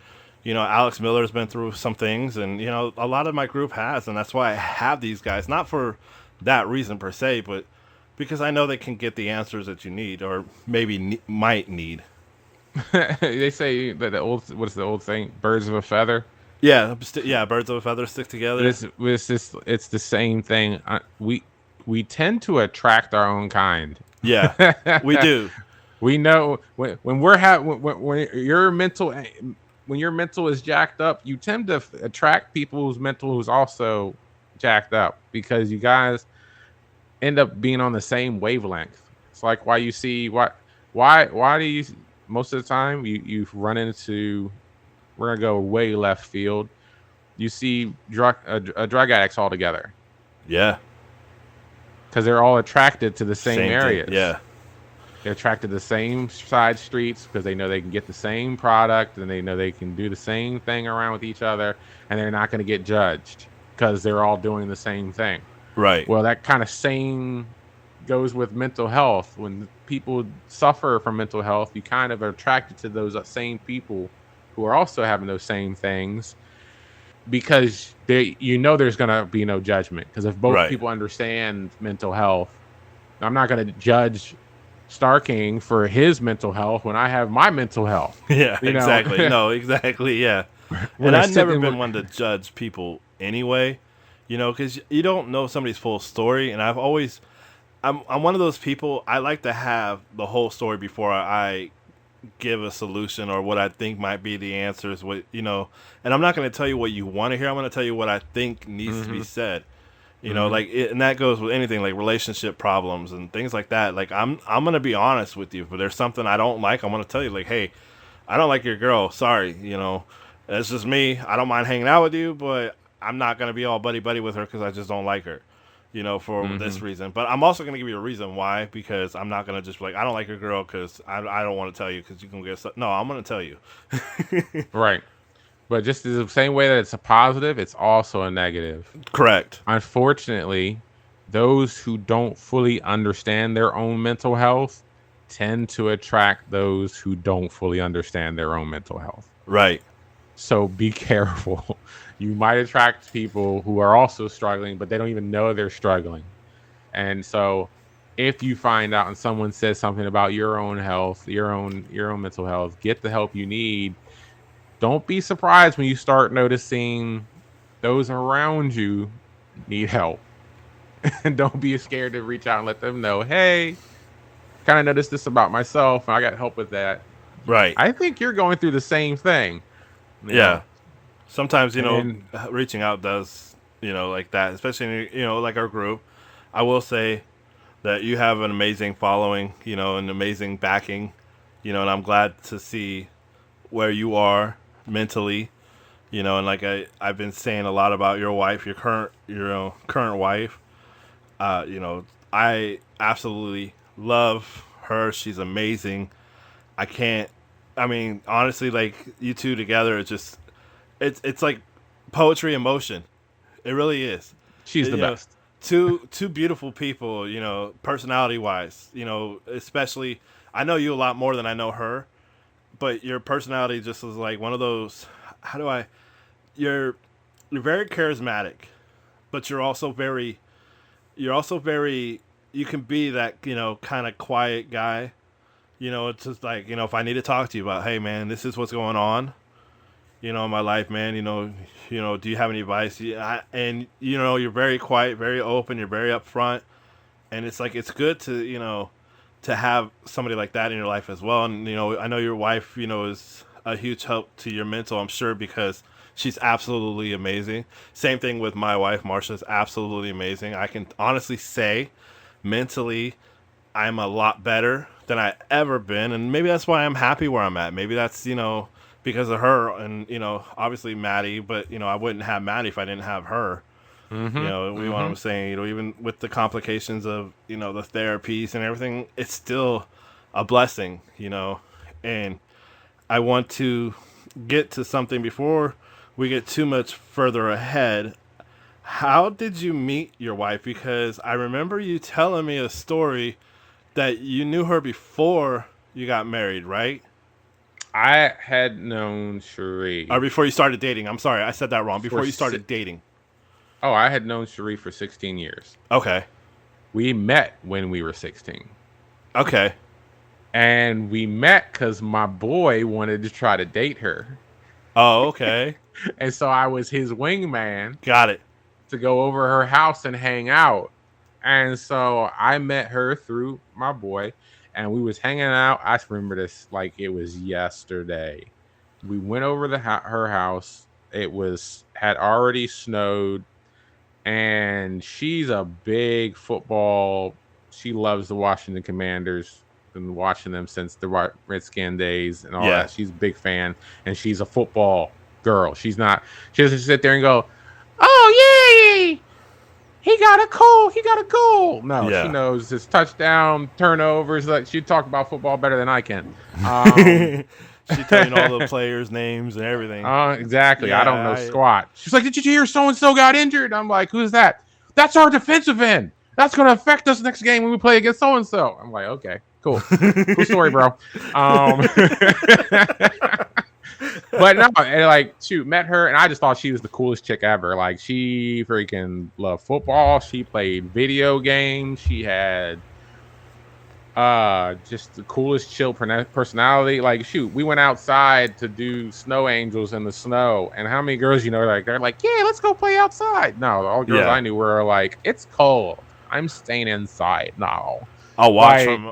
Alex Miller's been through some things, and a lot of my group has, and that's why I have these guys, not for that reason per se, but because I know they can get the answers that you need, or maybe might need. They say that what's the old saying? Birds of a feather. Yeah, yeah, birds of a feather stick But together. it's the same thing. We tend to attract our own kind. Yeah, we do. We know when we're when your mental is jacked up, you tend to attract people whose mental is also jacked up because you guys end up being on the same wavelength. It's like why you see why do you most of the time you run into, we're gonna go way left field. You see drug addicts all together Yeah, because they're all attracted to the same same thing. areas. Yeah, They're attracted to the same side streets because they know they can get the same product and they know they can do the same thing around with each other, and they're not going to get judged because they're all doing the same thing. right. Well, that kind of same goes with mental health. When people suffer from mental health, you kind of are attracted to those same people who are also having those same things because there's going to be no judgment. Because if both Right. people understand mental health, I'm not going to judge Starking for his mental health when I have my mental health. Yeah, You know? exactly. No, exactly. Yeah. When And they're I've never sitting been with- one to judge people anyway, because you don't know somebody's full story. And I'm one of those people. I like to have the whole story before I give a solution or what I think might be the answers. And I'm not going to tell you what you want to hear. I'm going to tell you what I think needs to be said. And that goes with anything like relationship problems and things like that. Like I'm going to be honest with you. If there's something I don't like, I'm going to tell you like, hey, I don't like your girl. Sorry, that's just me. I don't mind hanging out with you, but I'm not gonna be all buddy buddy with her because I just don't like her, for this reason. But I'm also gonna give you a reason why, because I'm not gonna just be like, I don't like your girl because I don't want to tell you because you can get stuff. No, I'm gonna tell you. right. But just the same way that it's a positive, it's also a negative. Correct. Unfortunately, those who don't fully understand their own mental health tend to attract those who don't fully understand their own mental health. Right. So be careful. You might attract people who are also struggling, but they don't even know they're struggling. And so if you find out and someone says something about your own health, your own mental health, get the help you need. Don't be surprised when you start noticing those around you need help. And don't be scared to reach out and let them know, hey, kind of noticed this about myself and I got help with that. Right. I think you're going through the same thing. Yeah. know? Sometimes, And- reaching out does, like that, especially, like our group. I will say that you have an amazing following, an amazing backing, and I'm glad to see where you are mentally, and like I've been saying a lot about your wife, your current wife. I absolutely love her. She's amazing. I can't, I mean, honestly, like you two together, it's like poetry in motion. It really is. She's the best. Two beautiful people, personality wise, especially I know you a lot more than I know her, but your personality just is like one of those, how do I you're very charismatic, but you're also very you can be that, kind of quiet guy. It's just like, if I need to talk to you about, hey man, this is what's going on, in my life, man, do you have any advice? And you're very quiet, very open, you're very upfront, and it's like it's good to have somebody like that in your life as well. And I know your wife, is a huge help to your mental, I'm sure, because she's absolutely amazing. Same thing with my wife, Marsha's absolutely amazing. I can honestly say, mentally, I'm a lot better than I ever been, and maybe that's why I'm happy where I'm at. Maybe that's because of her, and obviously Maddie, but I wouldn't have Maddie if I didn't have her. What I'm saying, even with the complications of the therapies and everything, it's still a blessing, and I want to get to something before we get too much further ahead. How did you meet your wife? Because I remember you telling me a story that you knew her before you got married, right? I had known Or Cherie before you started dating. I'm sorry, I said that wrong. for Before you started dating. I had known Cherie for 16 years. Okay. We met when we were 16. Okay. And we met because my boy wanted to try to date her. Oh, okay. And so I was his wingman Got it. to go over her house and hang out. And so I met her through my boy, and we was hanging out. I remember this like it was yesterday. We went over her house. It had already snowed, and she's a big football. She loves the Washington Commanders. Been watching them since the Redskin days and all Yeah. that. She's a big fan, and she's a football girl. She doesn't sit there and go, "Oh yay, he got a goal." No, Yeah. she knows his touchdown, turnovers. Like she talk about football better than I can. She telling all the players' names and everything. Exactly. Yeah, I don't know squat. She's like, "Did you hear so and so got injured?" I'm like, "Who's that?" "That's our defensive end. That's going to affect us next game when we play against so and so." I'm like, "Okay, cool, cool story, bro." But no, and like, shoot, met her, and I just thought she was the coolest chick ever. Like, she freaking loved football. She played video games. She had just the coolest chill personality. Like, shoot, we went outside to do snow angels in the snow, and how many girls they're like, "Yeah, let's go play outside." No, all the girls I knew were like, "It's cold. I'm staying inside." No, I'll watch from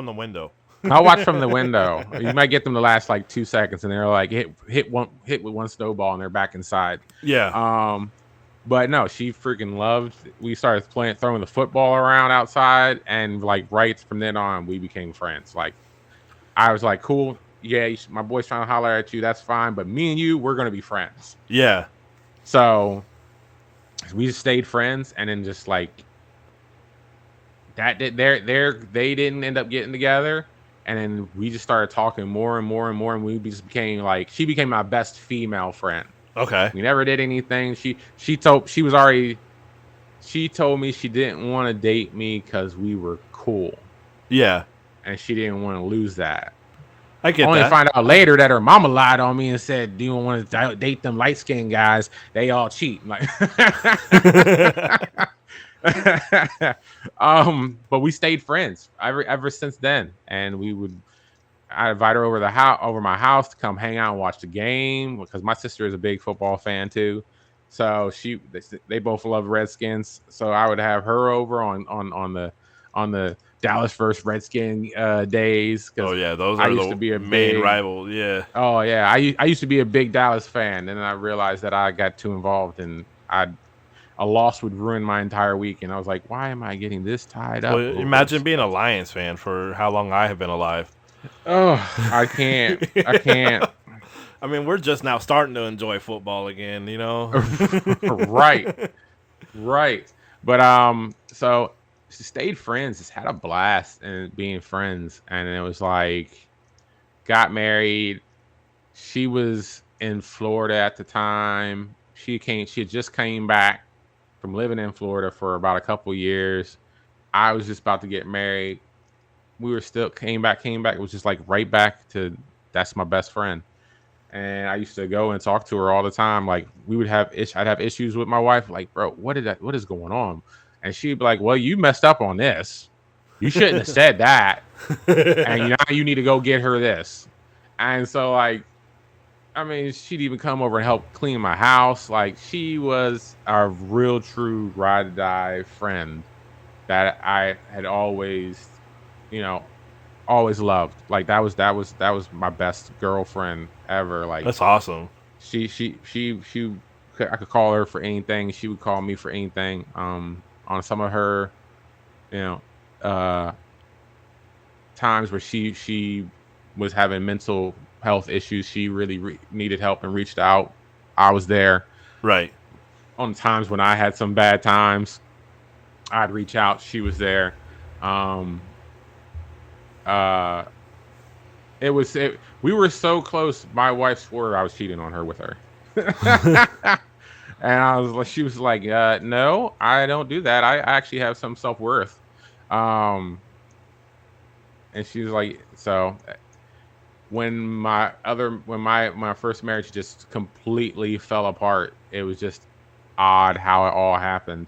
the window. I'll watch from the window. You might get them to last like 2 seconds, and they're like hit with one snowball, and they're back inside. Yeah. But no, she freaking loved. We started throwing the football around outside, and like right from then on, we became friends. Like I was like, "Cool, yeah, my boy's trying to holler at you. That's fine, but me and you, we're gonna be friends." Yeah. So we just stayed friends, and then just like that, they didn't end up getting together. And then we just started talking more and more and more, and we just became like, she became my best female friend. Okay. We never did anything. She told me she didn't want to date me because we were cool. Yeah. And she didn't want to lose that. I get Only that. to find out later that her mama lied on me and said, "Do you want to date them light skinned guys? They all cheat." Like, but we stayed friends ever since then, and I invite her over my house to come hang out and watch the game because my sister is a big football fan too. So they both love Redskins. So I would have her over on the Dallas versus Redskin days. Oh yeah, those I are used the to be a main big rival. Yeah. Oh yeah, I used to be a big Dallas fan, and then I realized that I got too involved, and a loss would ruin my entire week, and I was like, "Why am I getting this tied up?" Well, imagine being a Lions fan for how long I have been alive. Oh, I can't. I can't. I mean, we're just now starting to enjoy football again, you know? Right. But so she stayed friends, just had a blast and being friends, and it was like got married. She was in Florida at the time. She had just came back from living in Florida for about a couple years. I was just about to get married. We were still came back. It was just like right back to that's my best friend. And I used to go and talk to her all the time. Like I'd have issues with my wife. Like, "Bro, what is going on?" And she'd be like, "Well, you messed up on this. You shouldn't have said that. And now you need to go get her this." And so like, I mean, she'd even come over and help clean my house. Like, she was a real true ride or die friend that I had always, always loved. Like that was my best girlfriend ever. Like That's awesome. she I could call her for anything. She would call me for anything. On some of her, you know, times where she was having mental health issues, she really needed help and reached out. I was there. Right. On times when I had some bad times, I'd reach out. She was there. We were so close. My wife swore I was cheating on her with her. And she was like, no, I don't do that. I actually have some self-worth. Um, and she was like, so when my first marriage just completely fell apart, it was just odd how it all happened.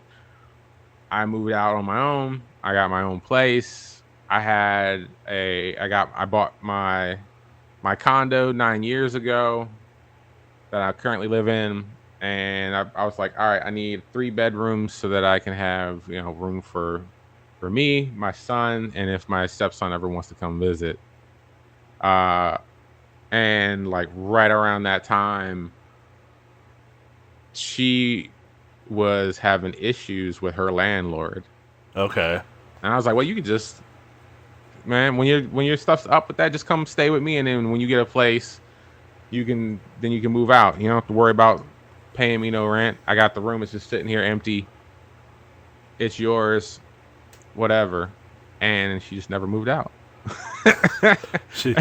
I moved out on my own. I got my own place. I bought my condo 9 years ago that I currently live in. And I was like, all right, I need 3 bedrooms so that I can have, room for me, my son, and if my stepson ever wants to come visit. Uh, and like right around that time, she was having issues with her landlord. Okay. And I was like, well, you could just, man, when your stuff's up with that, just come stay with me. And then when you get a place, you can move out. You don't have to worry about paying me no rent. I got the room. It's just sitting here empty. It's yours, whatever. And she just never moved out. She's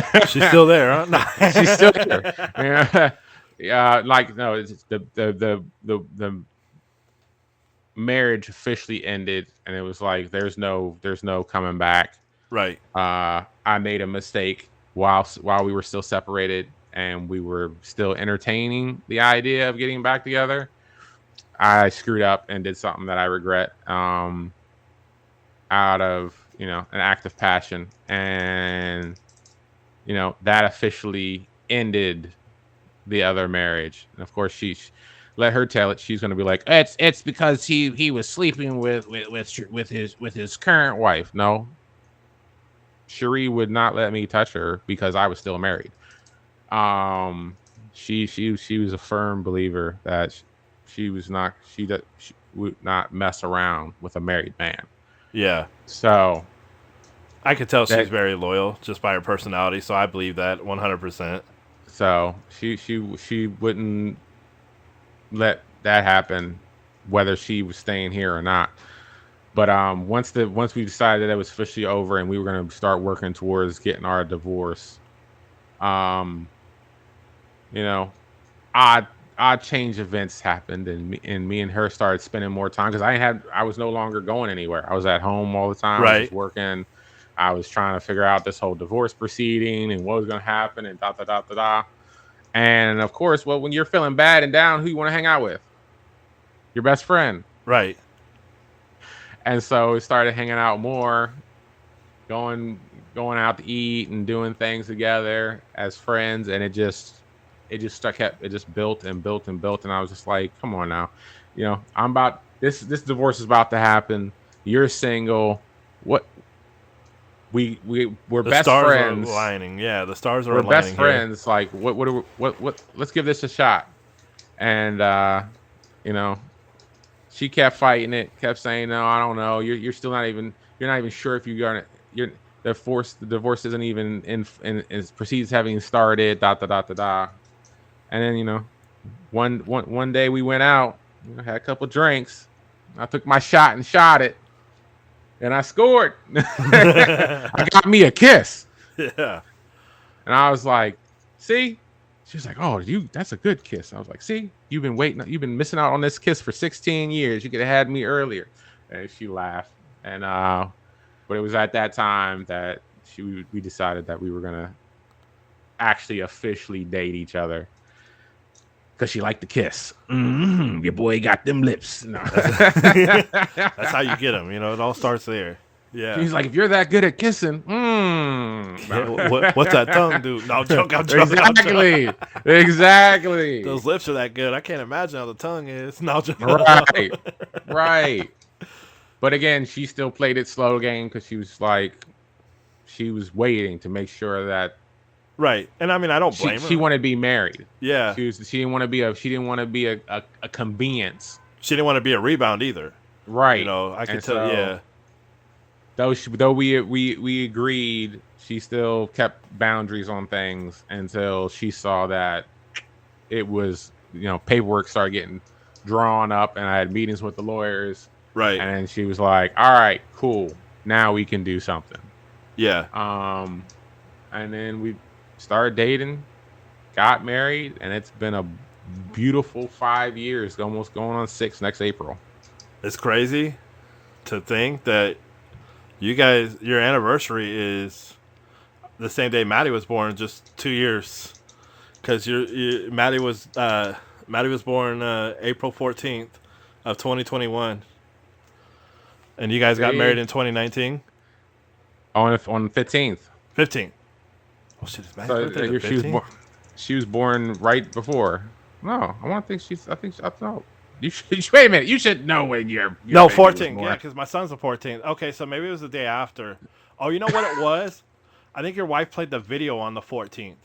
still there, huh? Nah. She's still here. Yeah. Like, no, it's the marriage officially ended, and it was like there's no coming back. Right. I made a mistake while we were still separated, and we were still entertaining the idea of getting back together. I screwed up and did something that I regret, out of an act of passion, and that officially ended the other marriage. And of course, she let her tell it. She's going to be like, it's because he was sleeping with his current wife. No, Cherie would not let me touch her because I was still married. She was a firm believer that she would not mess around with a married man. Yeah. So I could tell she's very loyal just by her personality, so I believe that 100%. So she wouldn't let that happen, whether she was staying here or not. But once we decided that it was officially over and we were going to start working towards getting our divorce, odd change events happened, and me and her started spending more time because I was no longer going anywhere. I was at home all the time. Right. I was working. I was trying to figure out this whole divorce proceeding and what was going to happen and da da da da da. And of course, well, when you're feeling bad and down, who you want to hang out with? Your best friend. Right. And so we started hanging out more, going out to eat and doing things together as friends, and it just built and built and built, and I was just like, come on now, I'm about this divorce is about to happen. You're single. What? We're the best stars friends. Are aligning. Yeah, the stars are we're aligning. Best friends. Here. Like, what? Let's give this a shot. And she kept fighting it, kept saying, no, I don't know. You're still not even sure if the divorce isn't even in proceeds having started, da da da da da. And then, one day we went out, had a couple drinks. I took my shot and shot it. And I scored. I got me a kiss. Yeah. And I was like, see? She was like, oh, that's a good kiss. I was like, see, you've been missing out on this kiss for 16 years. You could have had me earlier. And she laughed. And but it was at that time that we decided that we were gonna actually officially date each other. Because she liked the kiss. Mm-hmm, your boy got them lips. No. That's how you get them. It all starts there. Yeah. She's like, if you're that good at kissing, what's that tongue do? No, I'm joking. Exactly. Those lips are that good. I can't imagine how the tongue is. No, right. But again, she still played it slow game because she was waiting to make sure that. Right, and I mean, I don't blame her. She wanted to be married. Yeah, she didn't want to be a convenience. She didn't want to be a rebound either. Right. I could tell. Yeah. Though we agreed, she still kept boundaries on things until she saw that it was paperwork started getting drawn up, and I had meetings with the lawyers. Right. And she was like, "All right, cool. Now we can do something." Yeah. And then we started dating, got married, and it's been a beautiful 5 years, almost going on 6 next April. It's crazy to think that you guys, your anniversary is the same day Maddie was born, just 2 years. Because Maddie was born April 14th of 2021, and you guys got married See? in 2019. On 15th. 15. Oh shit! Is Maddie's So birthday the she was 15th? born. She was born right before. No, I want to think she's. I know. You should, wait a minute. You should know when your No, baby was 14. Yeah, born. because my son's the 14th. Okay, so maybe it was the day after. Oh, you know what it was? I think your wife played the video on the 14th.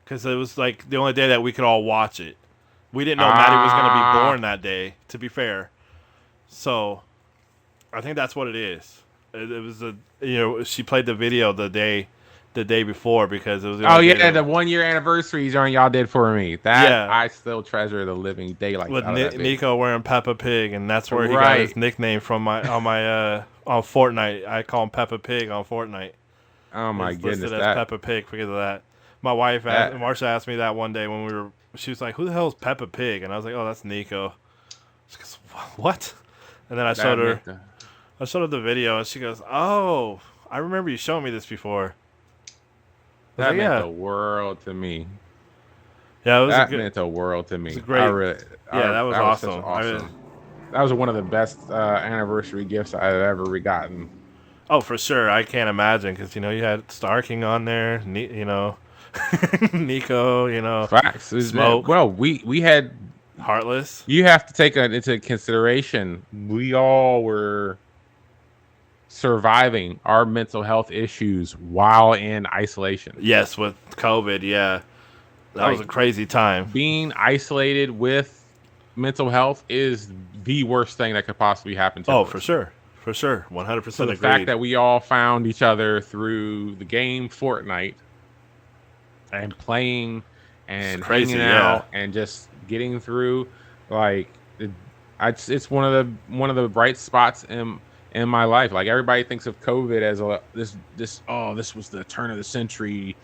Because it was like the only day that we could all watch it. We didn't know Maddie was going to be born that day, to be fair. So, I think that's what it is. It was she played the video the day before because it was the Oh only day yeah, that, the 1 year anniversary y'all did for me. That yeah, I still treasure the living daylights with out of that baby. Nico wearing Peppa Pig, and that's where he got Right. his nickname from on Fortnite. I call him Peppa Pig on Fortnite. Oh my It's goodness, listed as Peppa Pig because of that. My wife, that Marsha, asked me that one day when she was like, "Who the hell is Peppa Pig?" And I was like, "Oh, that's Nico." She goes, "What?" And then I showed her. I showed her the video, and she goes, "Oh, I remember you showing me this before." I was that like, meant yeah, the world to me. yeah, it was That a good, meant the world to me. a great- that was that was awesome. such awesome. That was one of the best anniversary gifts I've ever gotten. Oh, for sure. I can't imagine because you had Star King on there, Nico, Facts. Smoke, Well, we had. Heartless. You have to take into consideration. We all were surviving our mental health issues while in isolation. Yes, with COVID, yeah, that was a crazy time. Being isolated with mental health is the worst thing that could possibly happen to us. Oh, for sure, 100%. So the agreed. fact that we all found each other through the game Fortnite and playing and crazy, hanging out and just getting through, like it's one of the bright spots in my life. Like everybody thinks of COVID as this was the turn of the century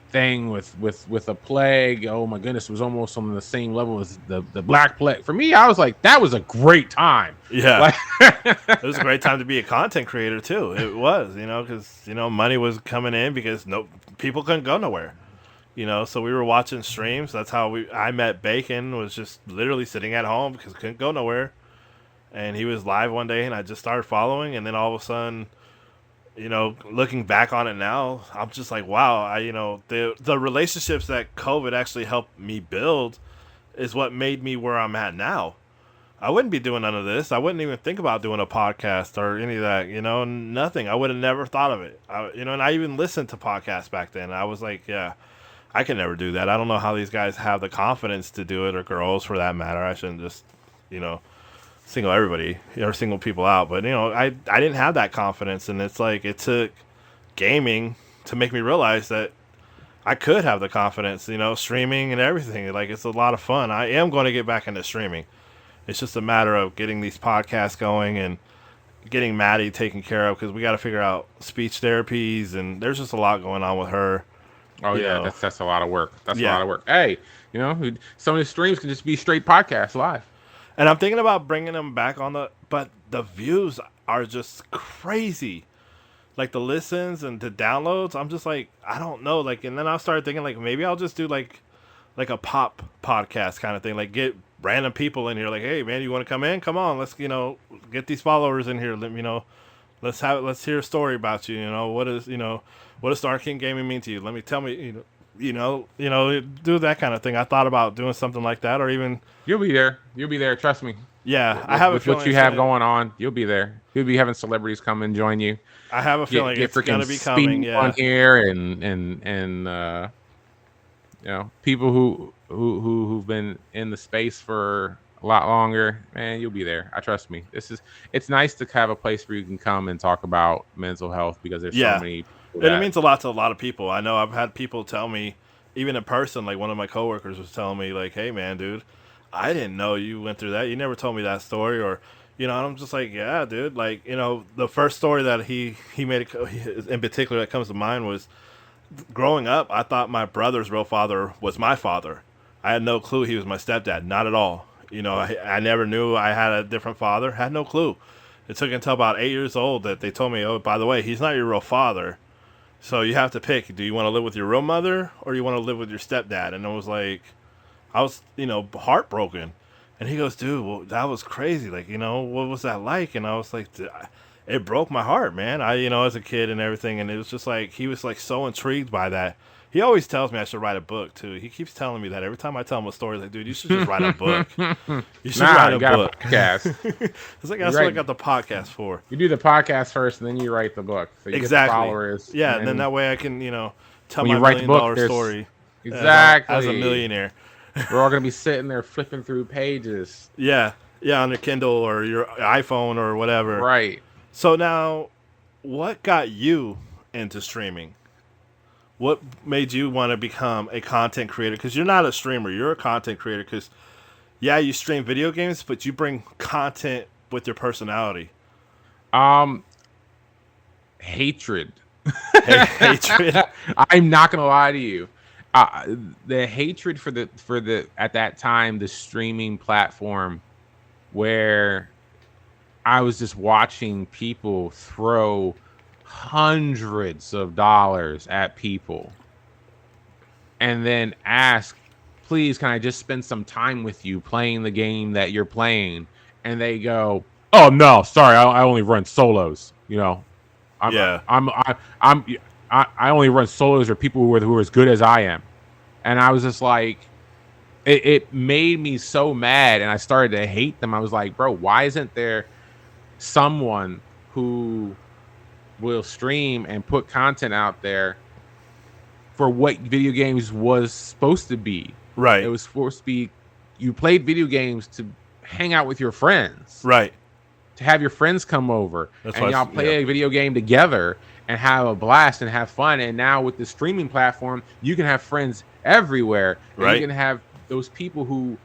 thing with a plague. Oh my goodness, it was almost on the same level as the Black Plague. For me, I was like, that was a great time. Yeah, it was a great time to be a content creator too. It was, because money was coming in because people couldn't go nowhere. So we were watching streams. That's how I met Bacon. Was just literally sitting at home because couldn't go nowhere, and he was live one day, and I just started following, and then all of a sudden, looking back on it now, I'm just like, wow. The relationships that COVID actually helped me build is what made me where I'm at now. I wouldn't be doing none of this. I wouldn't even think about doing a podcast or any of that, nothing. I would have never thought of it. And I even listened to podcasts back then. I was like, yeah, I can never do that. I don't know how these guys have the confidence to do it, or girls for that matter. I shouldn't just, single everybody or single people out. But, I didn't have that confidence. And it's like it took gaming to make me realize that I could have the confidence, streaming and everything. Like, it's a lot of fun. I am going to get back into streaming. It's just a matter of getting these podcasts going and getting Maddie taken care of because we got to figure out speech therapies. And there's just a lot going on with her. Oh yeah, that's a lot of work. That's a lot of work. Hey, some of the streams can just be straight podcasts live. And I'm thinking about bringing them back but the views are just crazy. Like the listens and the downloads, I'm just like, I don't know. Like, and then I started thinking like maybe I'll just do like a pop podcast kind of thing. Like get random people in here. Like, hey man, you want to come in? Come on, let's get these followers in here. Let's hear a story about you. What does Star King Gaming mean to you? Tell me, do that kind of thing. I thought about doing something like that, or even you'll be there. Trust me. Yeah, I have with what you have going on. You'll be there. You'll be having celebrities come and join you. I have a feeling it's gonna be coming. Yeah, on here and people who've been in the space for a lot longer. Man, you'll be there. I trust me. It's nice to have a place where you can come and talk about mental health because there's so many. And it means a lot to a lot of people. I know I've had people tell me, even in person, like one of my coworkers was telling me, like, hey, man, dude, I didn't know you went through that. You never told me that story. Or, and I'm just like, yeah, dude. Like, the first story that he made in particular that comes to mind was growing up, I thought my brother's real father was my father. I had no clue he was my stepdad. Not at all. I never knew I had a different father. Had no clue. It took until about 8 years old that they told me, oh, by the way, he's not your real father. So you have to pick. Do you want to live with your real mother or do you want to live with your stepdad? And I was like, heartbroken. And he goes, dude, well, that was crazy. Like, what was that like? And I was like, it broke my heart, man. As a kid and everything. And it was just like, he was like so intrigued by that. He always tells me I should write a book too. He keeps telling me that every time I tell him a story. He's like, dude, you should just write a book. You should write a book. Podcast. It's like, that's what I got the podcast for. You do the podcast first, and then you write the book. So you get the followers. Yeah, and then that way I can, tell when my you write $1 the million book, story. Exactly. As a millionaire. We're all gonna be sitting there flipping through pages. Yeah, on your Kindle or your iPhone or whatever. Right. So now, what got you into streaming? What made you want to become a content creator? Because you're not a streamer, you're a content creator. Because, yeah, you stream video games, but you bring content with your personality. Hatred. Hatred. I'm not gonna lie to you. The hatred for the at that time the streaming platform, where I was just watching people throw hundreds of dollars at people and then ask, please, can I just spend some time with you playing the game that you're playing? And they go, oh no, sorry, I only run solos. I only run solos or people who are as good as I am. And I was just like, it made me so mad, and I started to hate them. I was like, bro, why isn't there someone who will stream and put content out there for what video games was supposed to be? Right. It was supposed to be, you played video games to hang out with your friends. Right. To have your friends come over and y'all play a video game together and have a blast and have fun. And now with the streaming platform, you can have friends everywhere. Right. You can have those people who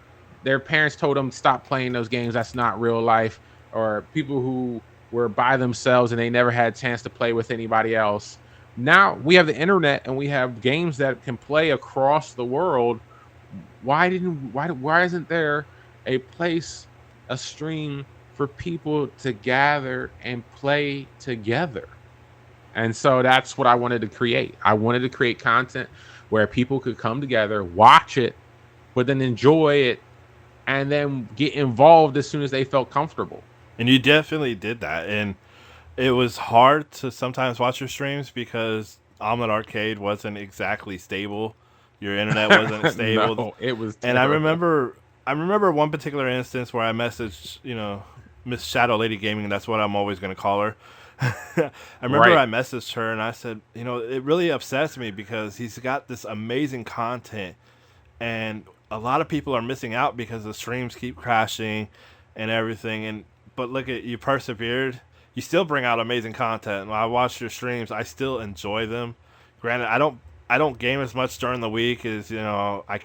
their parents told them stop playing those games. That's not real life. Or people who were by themselves and they never had a chance to play with anybody else. Now we have the internet and we have games that can play across the world. Why isn't there a place, a stream for people to gather and play together? And so that's what I wanted to create. I wanted to create content where people could come together, watch it, but then enjoy it, and then get involved as soon as they felt comfortable. And you definitely did that. And it was hard to sometimes watch your streams because Omelet Arcade wasn't exactly stable. Your internet wasn't stable. No, it was terrible. And I remember one particular instance where I messaged, Miss Shadow Lady Gaming, that's what I'm always going to call her. I remember I messaged her and I said, it really upsets me because he's got this amazing content and a lot of people are missing out because the streams keep crashing and everything. But look at you, persevered. You still bring out amazing content. When I watch your streams, I still enjoy them. Granted, I don't game as much during the week as I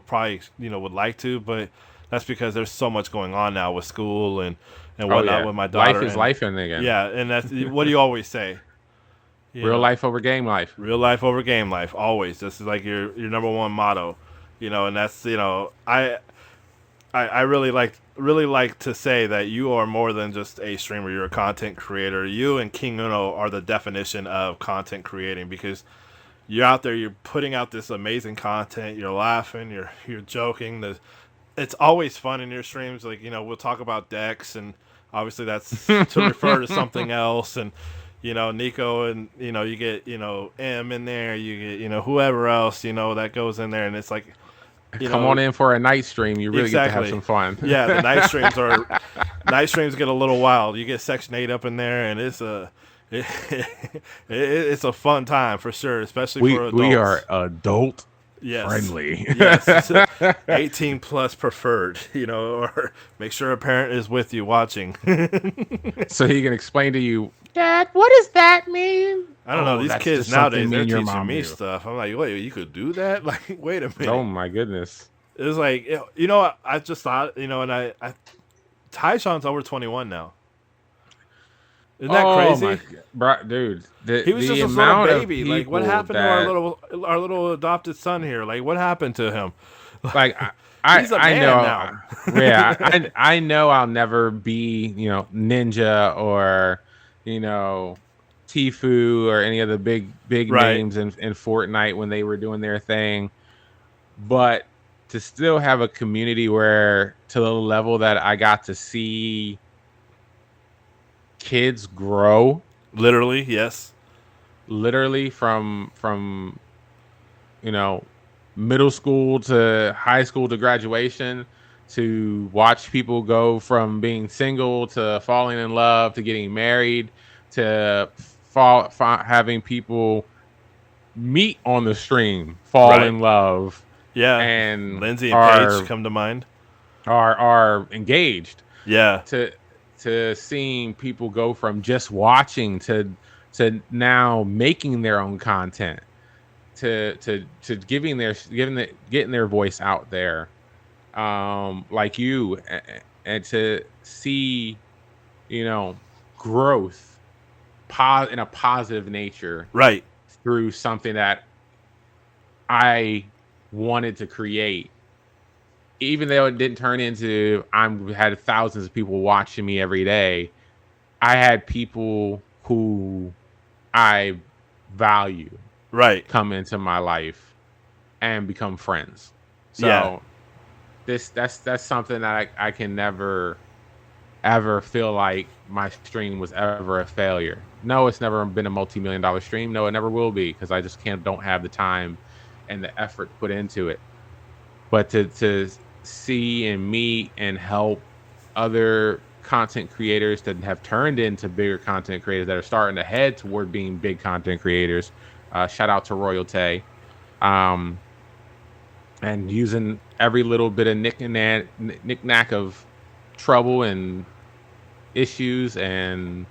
probably would like to, but that's because there's so much going on now with school and whatnot with my daughter. Life is life in again. Yeah, and that's what do you always say? Real life over game life. Real life over game life. Always. This is like your number one motto. And that's I really like to say that you are more than just a streamer. You're a content creator. You and King Uno are the definition of content creating because you're out there, you're putting out this amazing content, you're laughing, you're joking. It's always fun in your streams. Like, we'll talk about decks, and obviously that's to refer to something else. And, Nico, and, you get, M in there, you get, whoever else, that goes in there. And it's like, come on in for a night stream. You really get to have some fun. Yeah, the night streams get a little wild. You get Section 8 up in there, and it's a fun time for sure, especially for adults. We are adult friendly. Yes, 18 plus preferred. Or make sure a parent is with you watching, so he can explain to you, Dad, what does that mean? I don't know. These kids nowadays, they're teaching me stuff. I'm like, wait, you could do that? Like, wait a minute. Oh my goodness. It was like, I just thought, and Tyshawn's over 21 now. Isn't that crazy? Dude, he was just a little baby. Like, what happened to our little adopted son here? Like, what happened to him? like He's a I man know, now. yeah, I know I'll never be, Ninja or, you know, Tfue or any of the big Right. names in Fortnite when they were doing their thing, but to still have a community where to the level that I got to see kids grow Literally, yes. literally from you know, middle school to high school to graduation, to watch people go from being single to falling in love to getting married to having people meet on the stream, fall Right. in love, Yeah. and Lindsay and Paige are come to mind. engaged, Yeah. to seeing people go from just watching to now making their own content, to getting their voice out there, like you, and to see, you know, growth in a positive nature Right. through something that I wanted to create, even though it didn't turn into I'm had thousands of people watching me every day. I had people who I value Right. come into my life and become friends. Yeah. So that's something that I can never ever feel like my stream was ever a failure. No, it's never been a multi-million-dollar stream. No, it never will be, because I just don't have the time and the effort put into it. But to see and meet and help other content creators that have turned into bigger content creators that are starting to head toward being big content creators. Shout out to Royalty. Um, and using every little bit of knick-knack of trouble and issues and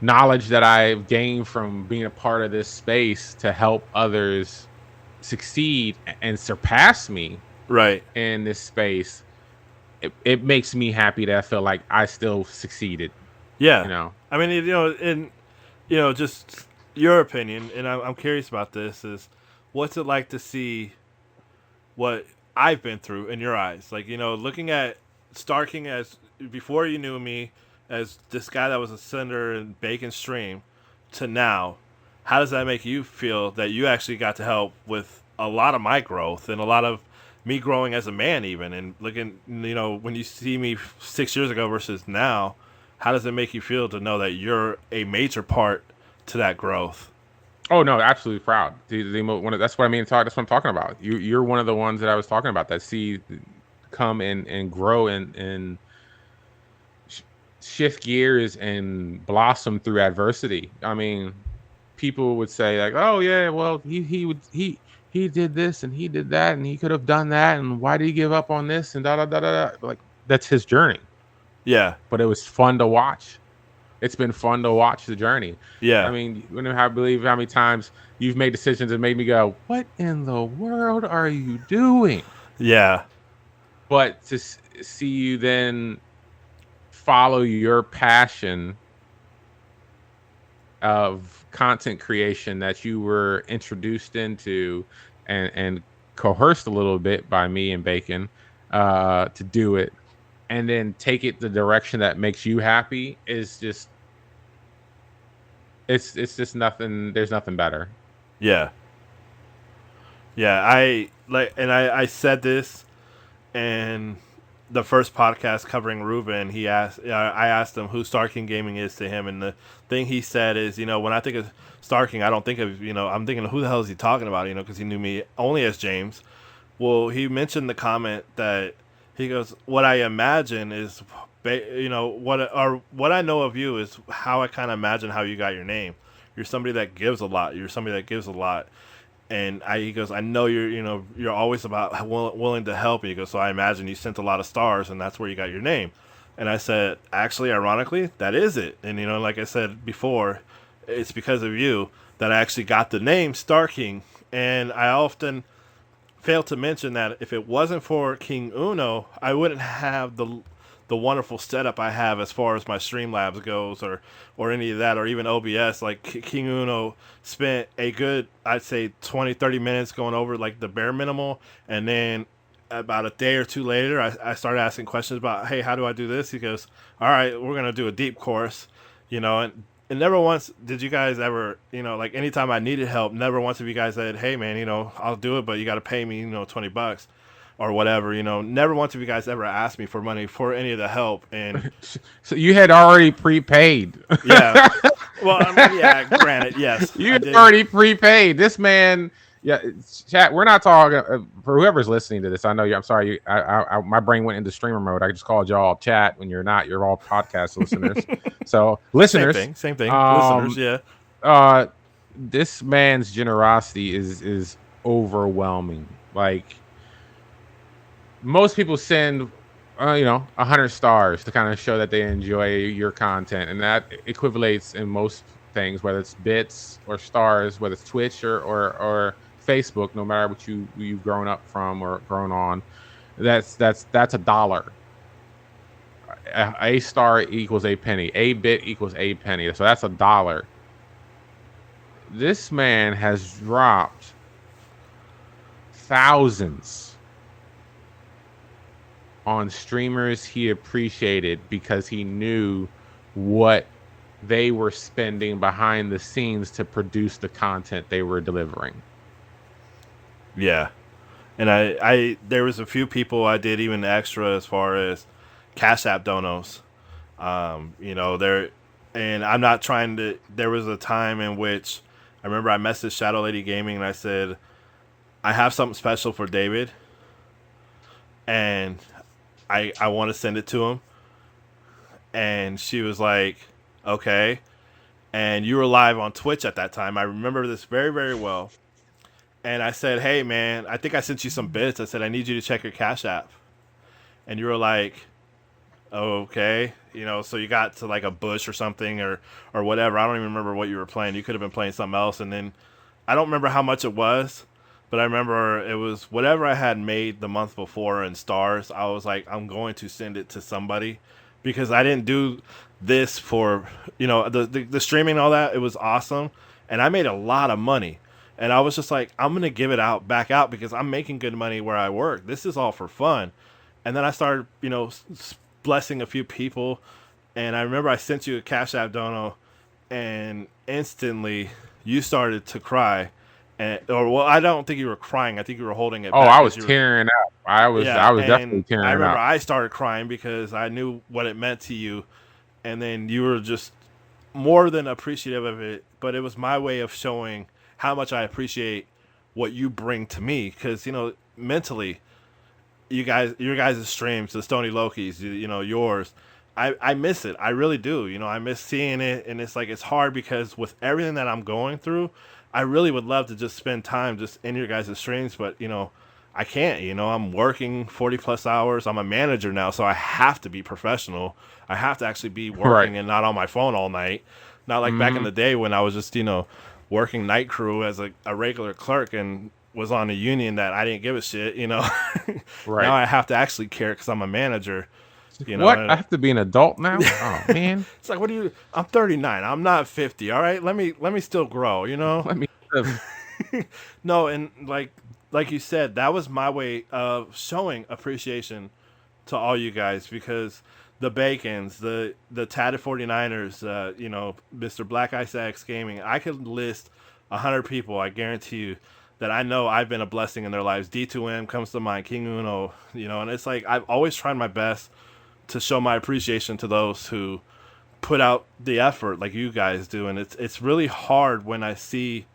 knowledge that I've gained from being a part of this space to help others succeed and surpass me Right. in this space. It makes me happy that I feel like I still succeeded, you Yeah. know. I mean, just your opinion, and I'm curious about this, is what's it like to see what I've been through in your eyes? Like, looking at Starking as before you knew me as this guy that was a senator in Bacon Stream to now, how does that make you feel that you actually got to help with a lot of my growth and a lot of me growing as a man even, and looking, when you see me 6 years ago versus now, how does it make you feel to know that you're a major part to that growth? Oh no, absolutely proud. That's what I mean. That's what I'm talking about. You're one of the ones that I was talking about that see come and grow and shift gears and blossom through adversity. I mean, people would say like, "Oh yeah, well he did this and he did that and he could have done that, and why did he give up on this and da da da da da." Like, that's his journey, Yeah. but it was fun to watch. It's been fun to watch the journey. I Yeah. mean, I believe how many times you've made decisions that made me go, "What in the world are you doing?" Yeah. But to see you then follow your passion of content creation that you were introduced into and coerced a little bit by me and Bacon to do it, and then take it the direction that makes you happy, is just it's just nothing. There's nothing better. Yeah. Yeah, I said this in the first podcast covering Ruben. I asked him who Starking Gaming is to him, and the thing he said is, when I think of Starking, I don't think of, I'm thinking of who the hell is he talking about, because he knew me only as James. Well, he mentioned the comment that he goes, what I imagine is, what I know of you is how I kind of imagine how you got your name. You're somebody that gives a lot. You're somebody that gives a lot. And he goes, I know you're always about willing to help. And he goes, so I imagine you sent a lot of stars, and that's where you got your name. And I said, actually, ironically, that is it. And like I said before, it's because of you that I actually got the name Star King. And I often fail to mention that if it wasn't for King Uno, I wouldn't have the wonderful setup I have as far as my Streamlabs goes, or any of that, or even OBS. Like King Uno spent a good, I'd say 20-30 minutes going over like the bare minimal, and then about a day or two later, I started asking questions about, hey, how do I do this? He goes, all right, we're gonna do a deep course, and never once did you guys ever, like anytime I needed help, never once have you guys said, hey man, I'll do it, but you got to pay me, $20 or whatever, never once have you guys ever asked me for money for any of the help. And So you had already prepaid. yeah, well, I mean, yeah, granted, yes, You I had did. already prepaid. This man, yeah, chat. We're not talking for whoever's listening to this. I know you. I'm sorry. My brain went into streamer mode. I just called y'all chat when you're not. You're all podcast listeners. So listeners, Same thing, listeners, um, yeah. uh, this man's generosity is overwhelming. Like most people send, 100 stars to kind of show that they enjoy your content, and that equivalates in most things, whether it's bits or stars, whether it's Twitch or Facebook, no matter what you've grown up from or grown on. That's $1. A star equals a penny. A bit equals a penny. So that's $1. This man has dropped thousands on streamers he appreciated because he knew what they were spending behind the scenes to produce the content they were delivering. Yeah. And I there was a few people I did even extra as far as Cash App donos. There, and I'm not trying to. There was a time in which I remember I messaged Shadow Lady Gaming and I said, I have something special for David, and I want to send it to him. And she was like, okay. And you were live on Twitch at that time. I remember this very, very well. And I said, hey, man, I think I sent you some bits. I said, I need you to check your Cash App. And you were like, oh, okay. So you got to like a bush or something or whatever. I don't even remember what you were playing. You could have been playing something else. And then I don't remember how much it was, but I remember it was whatever I had made the month before in stars. I was like, I'm going to send it to somebody because I didn't do this for, the streaming and all that. It was awesome. And I made a lot of money. And I was just like, I'm going to give it back out because I'm making good money where I work. This is all for fun. And then I started, blessing a few people. And I remember I sent you a Cash App dono and instantly you started to cry. I don't think you were crying. I think you were holding it back. Oh, I was tearing up. I was definitely tearing up. I remember I started crying because I knew what it meant to you. And then you were just more than appreciative of it. But it was my way of showing how much I appreciate what you bring to me. Because, mentally, your guys' streams, the Stony Loki's, yours, I miss it. I really do. I miss seeing it. And it's like, it's hard because with everything that I'm going through, I really would love to just spend time just in your guys' streams. But, I can't. I'm working 40 plus hours. I'm a manager now, so I have to be professional. I have to actually be working and not on my phone all night. Not like back in the day when I was just, working night crew as a regular clerk and was on a union that I didn't give a shit, Right. Now I have to actually care because I'm a manager. What? I have to be an adult now? Oh man. It's like, I'm 39. I'm not 50. All right. Let me still grow, Let me live. No, and like you said, that was my way of showing appreciation to all you guys because the Bacons, the Tatted 49ers, Mr. BlkIceX Gaming, I could list 100 people, I guarantee you, that I know I've been a blessing in their lives. D2M comes to mind, King Uno, and it's like I've always tried my best to show my appreciation to those who put out the effort like you guys do. And it's really hard when I see,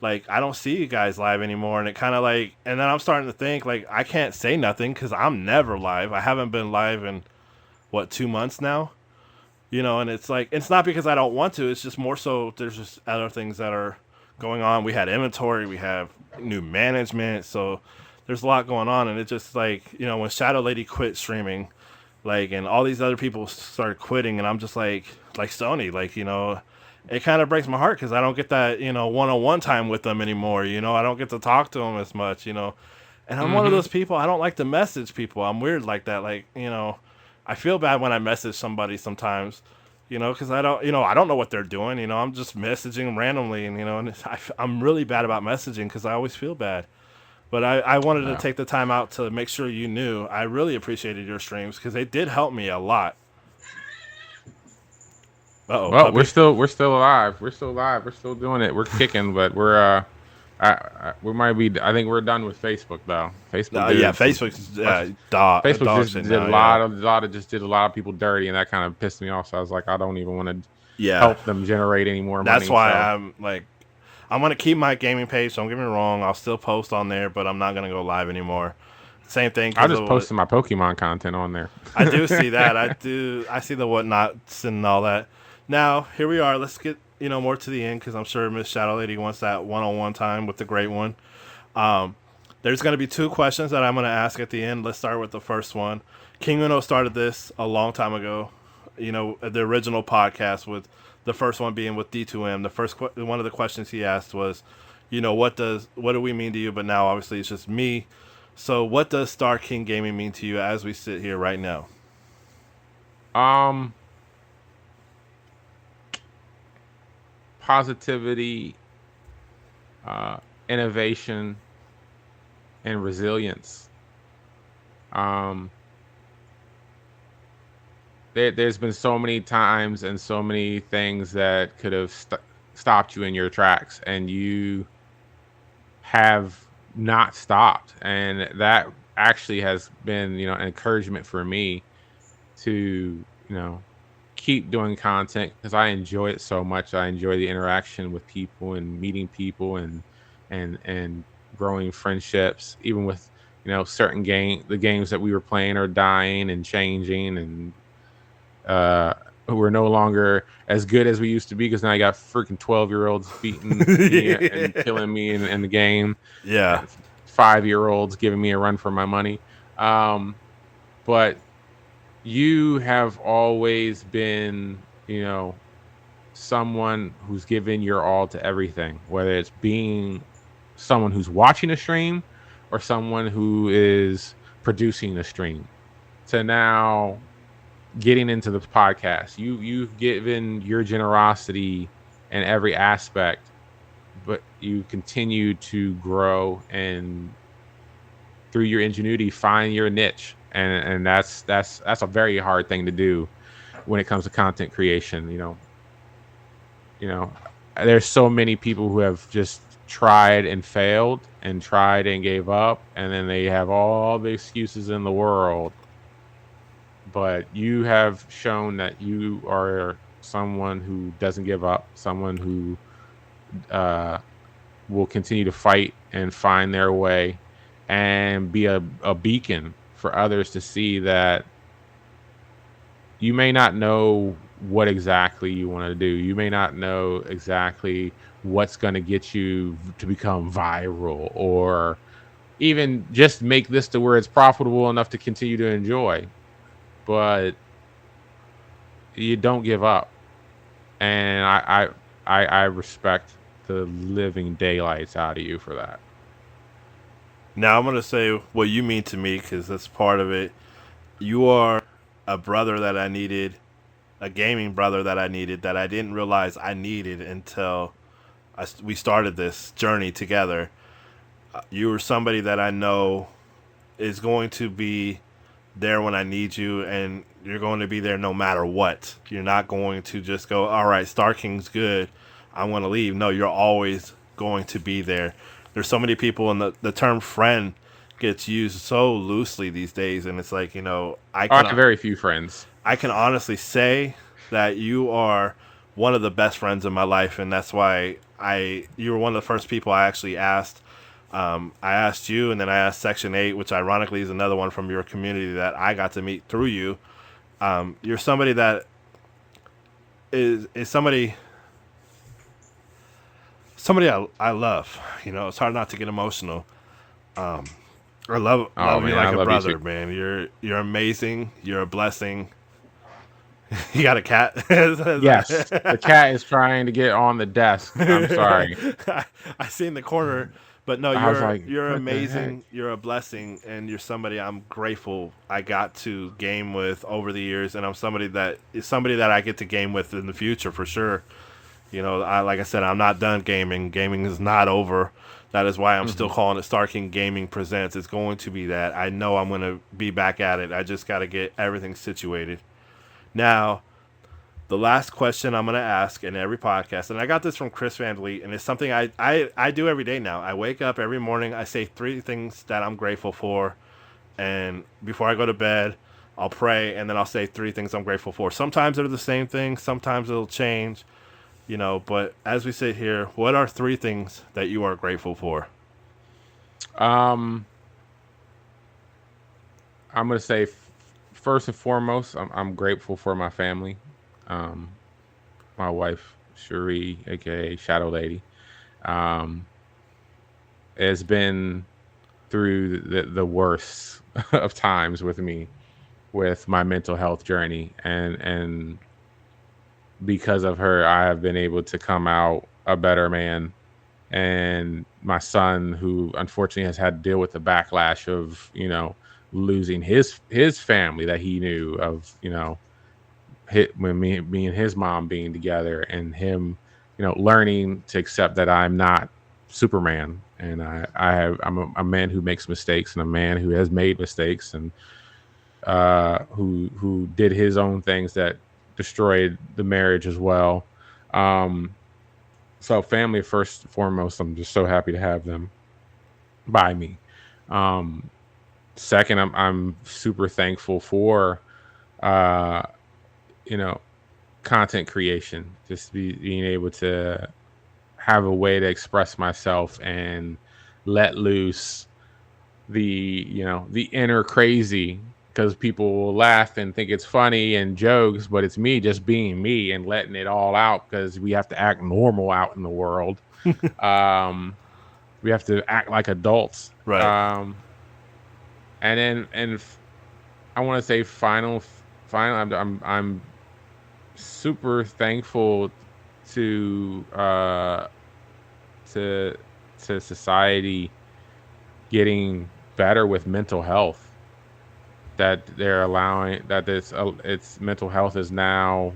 like, I don't see you guys live anymore. And it kind of like, and then I'm starting to think, like, I can't say nothing because I'm never live. I haven't been live in 2 months now, and it's like, it's not because I don't want to, it's just more so there's just other things that are going on. We had inventory, we have new management, so there's a lot going on. And it just like, when Shadow Lady quit streaming, like, and all these other people started quitting, and I'm just like Sony, like, it kind of breaks my heart because I don't get that, one-on-one time with them anymore. I don't get to talk to them as much, and I'm one of those people, I don't like to message people. I'm weird like that. Like, I feel bad when I message somebody sometimes, because I don't know what they're doing. I'm just messaging them randomly, and, I'm really bad about messaging because I always feel bad. But I wanted to Yeah. take the time out to make sure you knew I really appreciated your streams because they did help me a lot. Uh-oh, Well, puppy. we're still alive. We're still alive. We're still doing it. We're kicking, but we might be. I think we're done with Facebook though. Facebook Yeah, did some Facebook's questions. Facebook dog just shit did now. Yeah, just did a lot of people dirty, and that kind of pissed me off. So I was like, I don't even want to yeah. help them generate any more That's money. why So I'm like, I'm gonna keep my gaming page. Don't get me wrong. I'll still post on there, but I'm not gonna go live anymore. Same thing I because just of what posted my Pokemon content on there. I do see that. I do. I see the whatnots and all that. Now here we are. Let's get more to the end because I'm sure Miss Shadow Lady wants that one-on-one time with the great one. Um, there's going to be 2 questions that I'm going to ask at the end. Let's start with the first one. King Uno started this a long time ago. The original podcast with the first one being with D2M. The first one of the questions he asked was, what do we mean to you? But now obviously it's just me. So what does Star King Gaming mean to you as we sit here right now? Um, Positivity, innovation, and resilience. Um, there's been so many times and so many things that could have stopped you in your tracks, and you have not stopped, and that actually has been an encouragement for me to keep doing content because I enjoy it so much. I enjoy the interaction with people and meeting people and growing friendships, even with certain the games that we were playing are dying and changing, and we're no longer as good as we used to be because now I got freaking 12-year-olds beating me and killing me in the game. Yeah. And 5-year-olds giving me a run for my money. But you have always been, someone who's given your all to everything, whether it's being someone who's watching a stream or someone who is producing the stream. To now getting into the podcast, you've given your generosity in every aspect, but you continue to grow and through your ingenuity find your niche, and that's a very hard thing to do when it comes to content creation. There's so many people who have just tried and failed and tried and gave up, and then they have all the excuses in the world. But you have shown that you are someone who doesn't give up, someone who will continue to fight and find their way and be a beacon for others to see that you may not know what exactly you want to do. You may not know exactly what's going to get you to become viral or even just make this to where it's profitable enough to continue to enjoy. But you don't give up. And I respect the living daylights out of you for that. Now I'm gonna say what you mean to me because that's part of it. You are a brother that I needed, a gaming brother that I needed that I didn't realize I needed until we started this journey together. You were somebody that I know is going to be there when I need you, and you're going to be there no matter what. You're not going to just go, all right, Star King's good, I'm going to leave. No, you're always going to be there. There's so many people, and the term friend gets used so loosely these days, and it's like, I have very few friends. I can honestly say that you are one of the best friends in my life, and that's why you were one of the first people I actually asked. I asked you, and then I asked Section 8, which ironically is another one from your community that I got to meet through you. You're somebody that is somebody I love. It's hard not to get emotional. I love you like a brother, man. You're amazing. You're a blessing. You got a cat? Yes, the cat is trying to get on the desk. I'm sorry. I see in the corner, but no, you're amazing. You're a blessing, and you're somebody I'm grateful I got to game with over the years, and I'm somebody that I get to game with in the future for sure. You know, like I said, I'm not done gaming. Gaming is not over. That is why I'm still calling it Star King Gaming Presents. It's going to be that. I know I'm going to be back at it. I just got to get everything situated. Now, the last question I'm going to ask in every podcast, and I got this from Chris Van Vliet, and it's something I do every day now. I wake up every morning, I say 3 things that I'm grateful for, and before I go to bed, I'll pray, and then I'll say 3 things I'm grateful for. Sometimes they're the same thing, sometimes it'll change, you know, but as we sit here, what are 3 things that you are grateful for? I'm gonna say first and foremost, I'm grateful for my family, um, my wife Cherie, aka Shadow Lady, um, has been through the worst of times with me, with my mental health journey, and because of her, I have been able to come out a better man. And my son, who unfortunately has had to deal with the backlash of, losing his family that he knew of, hit when me and his mom being together, and him, learning to accept that I'm not Superman, and I'm a man who makes mistakes, and a man who has made mistakes, and who did his own things that destroyed the marriage as well. So family first and foremost, I'm just so happy to have them by me. Um, Second, I'm super thankful for uh, you know content creation, just being able to have a way to express myself and let loose the inner crazy, because people will laugh and think it's funny and jokes, but it's me just being me and letting it all out, because we have to act normal out in the world. um we have to act like adults. Right. I want to say final, I'm super thankful to to society getting better with mental health, that they're allowing that it's mental health is now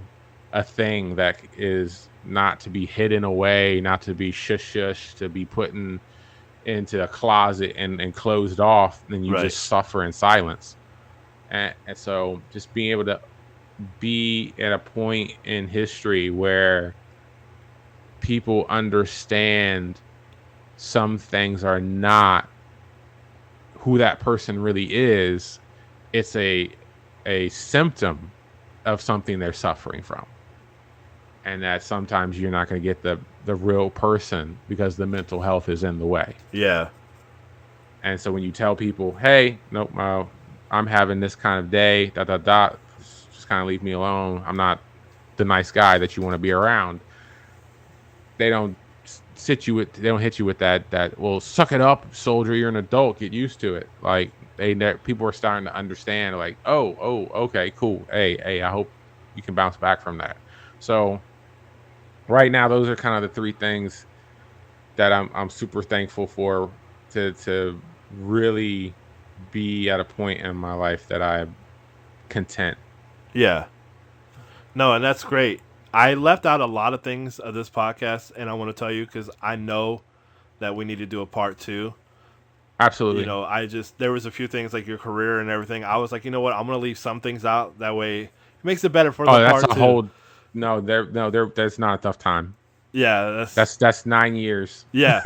a thing that is not to be hidden away, not to be shush to be put into a closet and closed off, and you Right. just suffer in silence. And so just being able to be at a point in history where people understand some things are not who that person really is. It's a symptom of something they're suffering from, and that sometimes you're not going to get the real person because the mental health is in the way. Yeah. And so when you tell people, hey, nope, I'm having this kind of day, just kind of leave me alone, I'm not the nice guy that you want to be around, they don't hit you with that, well, suck it up, soldier, you're an adult, get used to it. Like, people are starting to understand, like, oh, okay, cool, hey, I hope you can bounce back from that. So right now, those are kind of the 3 things that I'm super thankful for, to really be at a point in my life that I'm content. Yeah. No, and that's great. I left out a lot of things of this podcast, and I want to tell you because I know that we need to do a part 2. You Absolutely. know, there was a few things like your career and everything. I was like, you know what, I'm gonna leave some things out. That way, it makes it better for Oh, the that's part a 2. whole no. There's not enough time. Yeah, That's 9 years. yeah,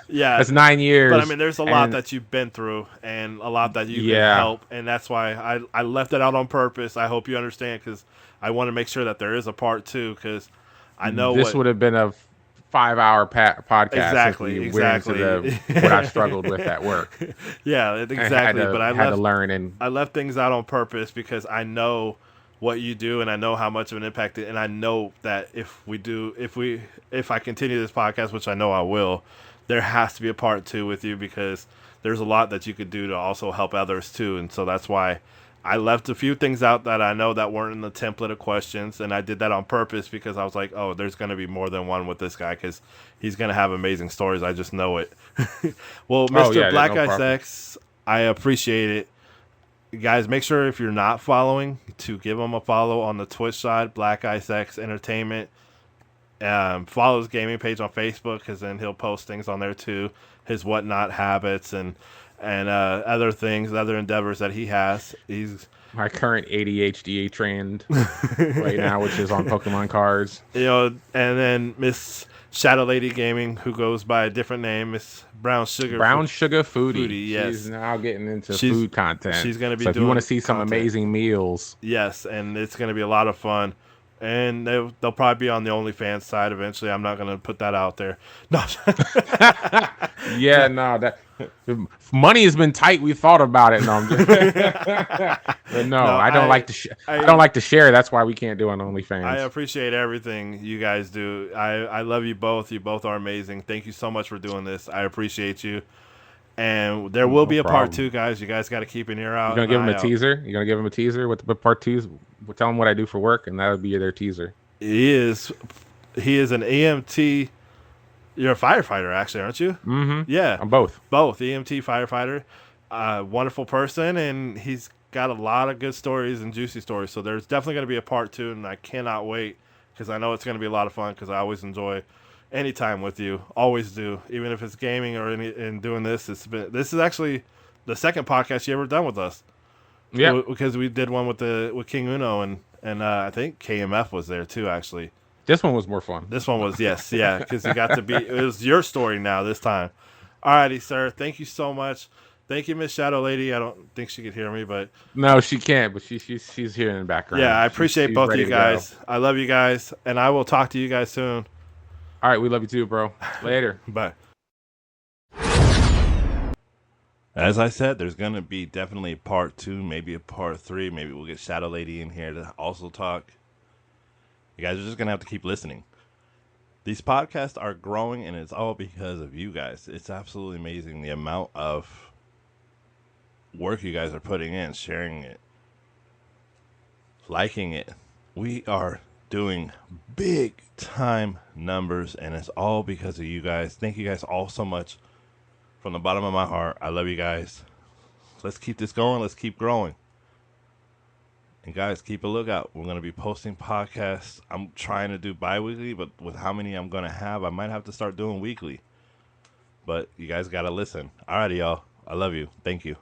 yeah. That's 9 But I years, mean, there's a lot and that you've been through and a lot that you can yeah, help, and that's why I left it out on purpose. I hope you understand because I want to make sure that there is a part 2 because I know this what would have been a 5-hour podcast if we went into exactly. what I struggled with at work Yeah, and had exactly. to But had to learn. And I left things out on purpose because I know what you do and I know how much of an impact and I know that if I continue this podcast, which I know I will, there has to be a part 2 with you because there's a lot that you could do to also help others too. And so that's why I left a few things out that I know that weren't in the template of questions, and I did that on purpose because I was like, oh, there's going to be more than one with this guy because he's going to have amazing stories. I just know it. Well, oh Mr. yeah, no problem. BlkIceX, I appreciate it. Guys, make sure if you're not following to give him a follow on the Twitch side, BlkIceX Entertainment. Follow his gaming page on Facebook, because then he'll post things on there too, his whatnot habits and other things, other endeavors that he has. He's My current ADHD trend right now, which is on Pokemon cards. and then Miss Shadow Lady Gaming, who goes by a different name, Miss Brown Sugar. Brown Sugar Foodie. Yes, She's now getting into food content. She's going to be so doing. If you want to see some content. amazing meals, yes, and it's going to be a lot of fun. And they'll probably be on the OnlyFans side eventually. I'm not going to put that out there. No. yeah, no, that money has been tight. We thought about it. No, I'm just, but no, I don't like to. I don't like to share. That's why we can't do on OnlyFans. I appreciate everything you guys do. I love you both. You both are amazing. Thank you so much for doing this. I appreciate you. And there will be a part 2, guys. You guys got to keep an ear out. You're gonna give them a teaser. You're gonna give them a teaser with part 2's. Tell them what I do for work, and that would be their teaser. He is an EMT. You're a firefighter, actually, aren't you? Mm-hmm. Yeah, I'm both EMT firefighter. Wonderful person, and he's got a lot of good stories and juicy stories. So there's definitely going to be a part 2, and I cannot wait, because I know it's going to be a lot of fun, because I always enjoy any time with you. Always do, even if it's gaming or in doing this. This is actually the second podcast you ever done with us. Yeah, because we did one with King Uno, and I think KMF was there too. Actually, this one was more fun. This one was because you got to be. It was your story now this time. Alrighty, sir. Thank you so much. Thank you, Miss Shadow Lady. I don't think she could hear me, but no, she can't. But she's here in the background. Yeah, I appreciate she's both of ready you to guys. go. I love you guys, and I will talk to you guys soon. All right, we love you too, bro. Later. Bye. As I said, there's going to be definitely a part 2, maybe a part 3. Maybe we'll get Shadow Lady in here to also talk. You guys are just going to have to keep listening. These podcasts are growing, and it's all because of you guys. It's absolutely amazing the amount of work you guys are putting in, sharing it, liking it. We are doing big time numbers, and it's all because of you guys. Thank you guys all so much. From the bottom of my heart, I love you guys. Let's keep this going. Let's keep growing. And guys, keep a lookout. We're going to be posting podcasts. I'm trying to do bi-weekly, but with how many I'm going to have, I might have to start doing weekly. But you guys got to listen. Alrighty, y'all. I love you. Thank you.